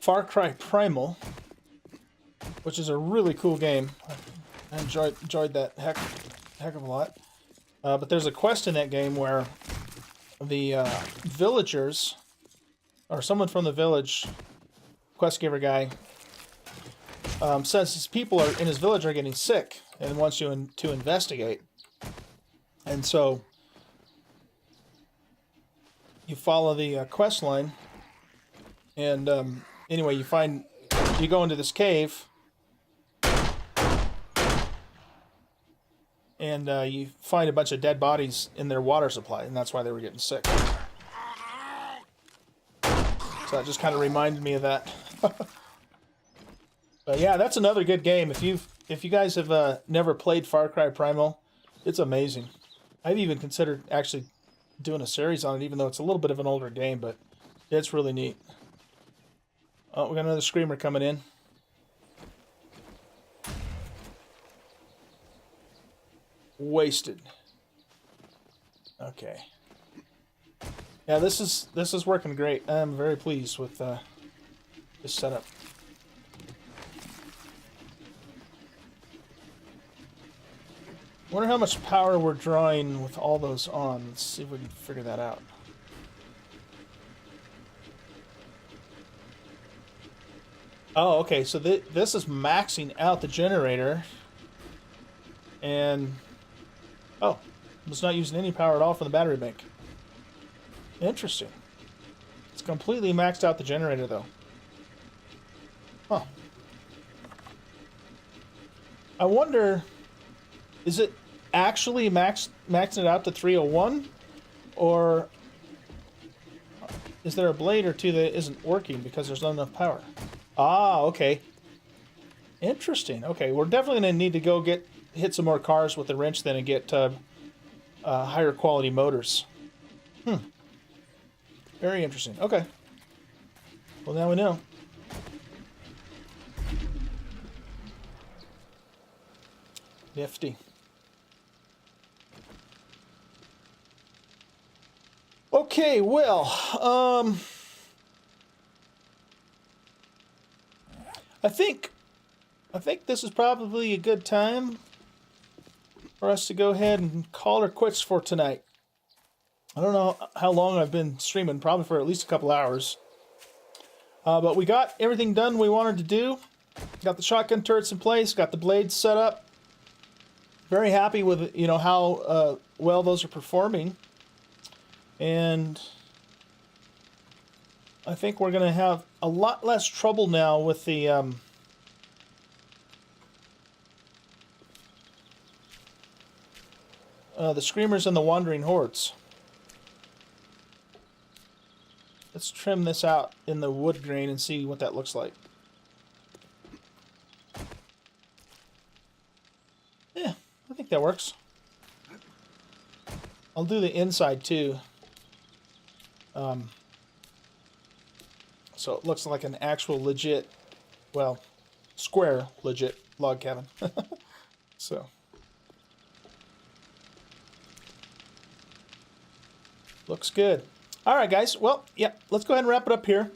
Far Cry Primal, which is a really cool game. I enjoyed that heck of a lot. But there's a quest in that game where the villagers, or someone from the village, quest giver guy, says his people in his village are getting sick and wants you to investigate. And so you follow the quest line, and anyway, you go into this cave, and you find a bunch of dead bodies in their water supply, and that's why they were getting sick. So that just kind of reminded me of that. But yeah, that's another good game. If you guys have never played Far Cry Primal, it's amazing. I've even considered actually doing a series on it, even though it's a little bit of an older game, but it's really neat. Oh, we got another screamer coming in. Wasted. Okay. Yeah, this is working great. I'm very pleased with this setup. Wonder how much power we're drawing with all those on. Let's see if we can figure that out. Oh, okay. So this is maxing out the generator, and oh, it's not using any power at all from the battery bank. Interesting. It's completely maxed out the generator, though. Huh. I wonder, is it actually maxing it out to 301? Or is there a blade or two that isn't working because there's not enough power? Ah, okay. Interesting. Okay, we're definitely going to need to go hit some more cars with the wrench then and get higher quality motors. Very interesting. Okay. Well, now we know. Nifty. Okay, well, I think this is probably a good time for us to go ahead and call her quits for tonight. I don't know how long I've been streaming, probably for at least a couple hours. But we got everything done we wanted to do. Got the shotgun turrets in place, got the blades set up. Very happy with, how well those are performing. And I think we're going to have a lot less trouble now with the screamers and the wandering hordes. Let's trim this out in the wood grain and see what that looks like. Yeah, I think that works. I'll do the inside too. So it looks like an actual legit, well, square legit log cabin. So. Looks good. All right, guys. Well, yeah, let's go ahead and wrap it up here.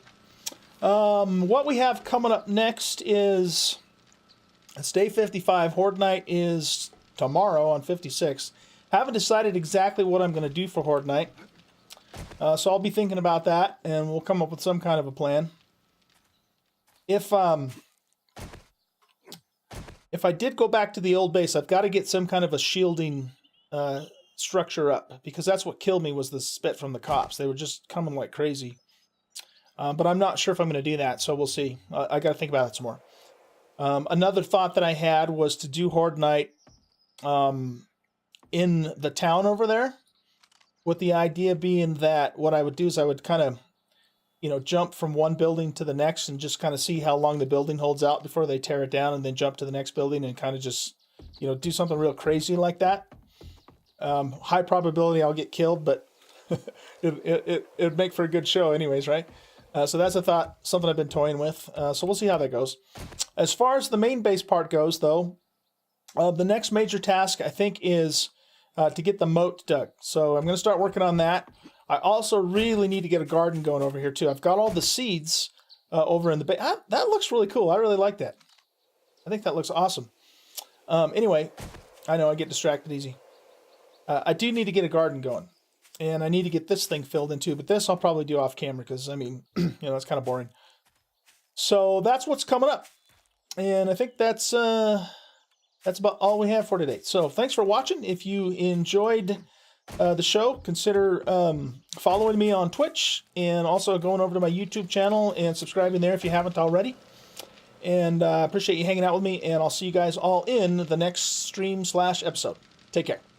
What we have coming up next is, it's day 55. Horde Night is tomorrow on 56. Haven't decided exactly what I'm going to do for Horde Night. So I'll be thinking about that, and we'll come up with some kind of a plan. If I did go back to the old base, I've got to get some kind of a shielding structure up, because that's what killed me, was the spit from the cops. They were just coming like crazy. But I'm not sure if I'm going to do that, so we'll see. I got to think about it some more. Another thought that I had was to do Horde Night in the town over there, with the idea being that what I would do is I would kind of, jump from one building to the next and just kind of see how long the building holds out before they tear it down, and then jump to the next building and kind of just, do something real crazy like that. High probability I'll get killed, but it'd make for a good show anyways, right? So that's a thought, something I've been toying with. So we'll see how that goes. As far as the main base part goes, though, the next major task, I think, is to get the moat dug. So I'm going to start working on that. I also really need to get a garden going over here, too. I've got all the seeds over in the base. That looks really cool. I really like that. I think that looks awesome. Anyway, I know I get distracted easy. I do need to get a garden going. And I need to get this thing filled in, too. But this I'll probably do off camera because, I mean, it's kind of boring. So that's what's coming up. And I think that's about all we have for today. So thanks for watching. If you enjoyed the show, consider following me on Twitch and also going over to my YouTube channel and subscribing there if you haven't already. And I appreciate you hanging out with me, and I'll see you guys all in the next stream/episode. Take care.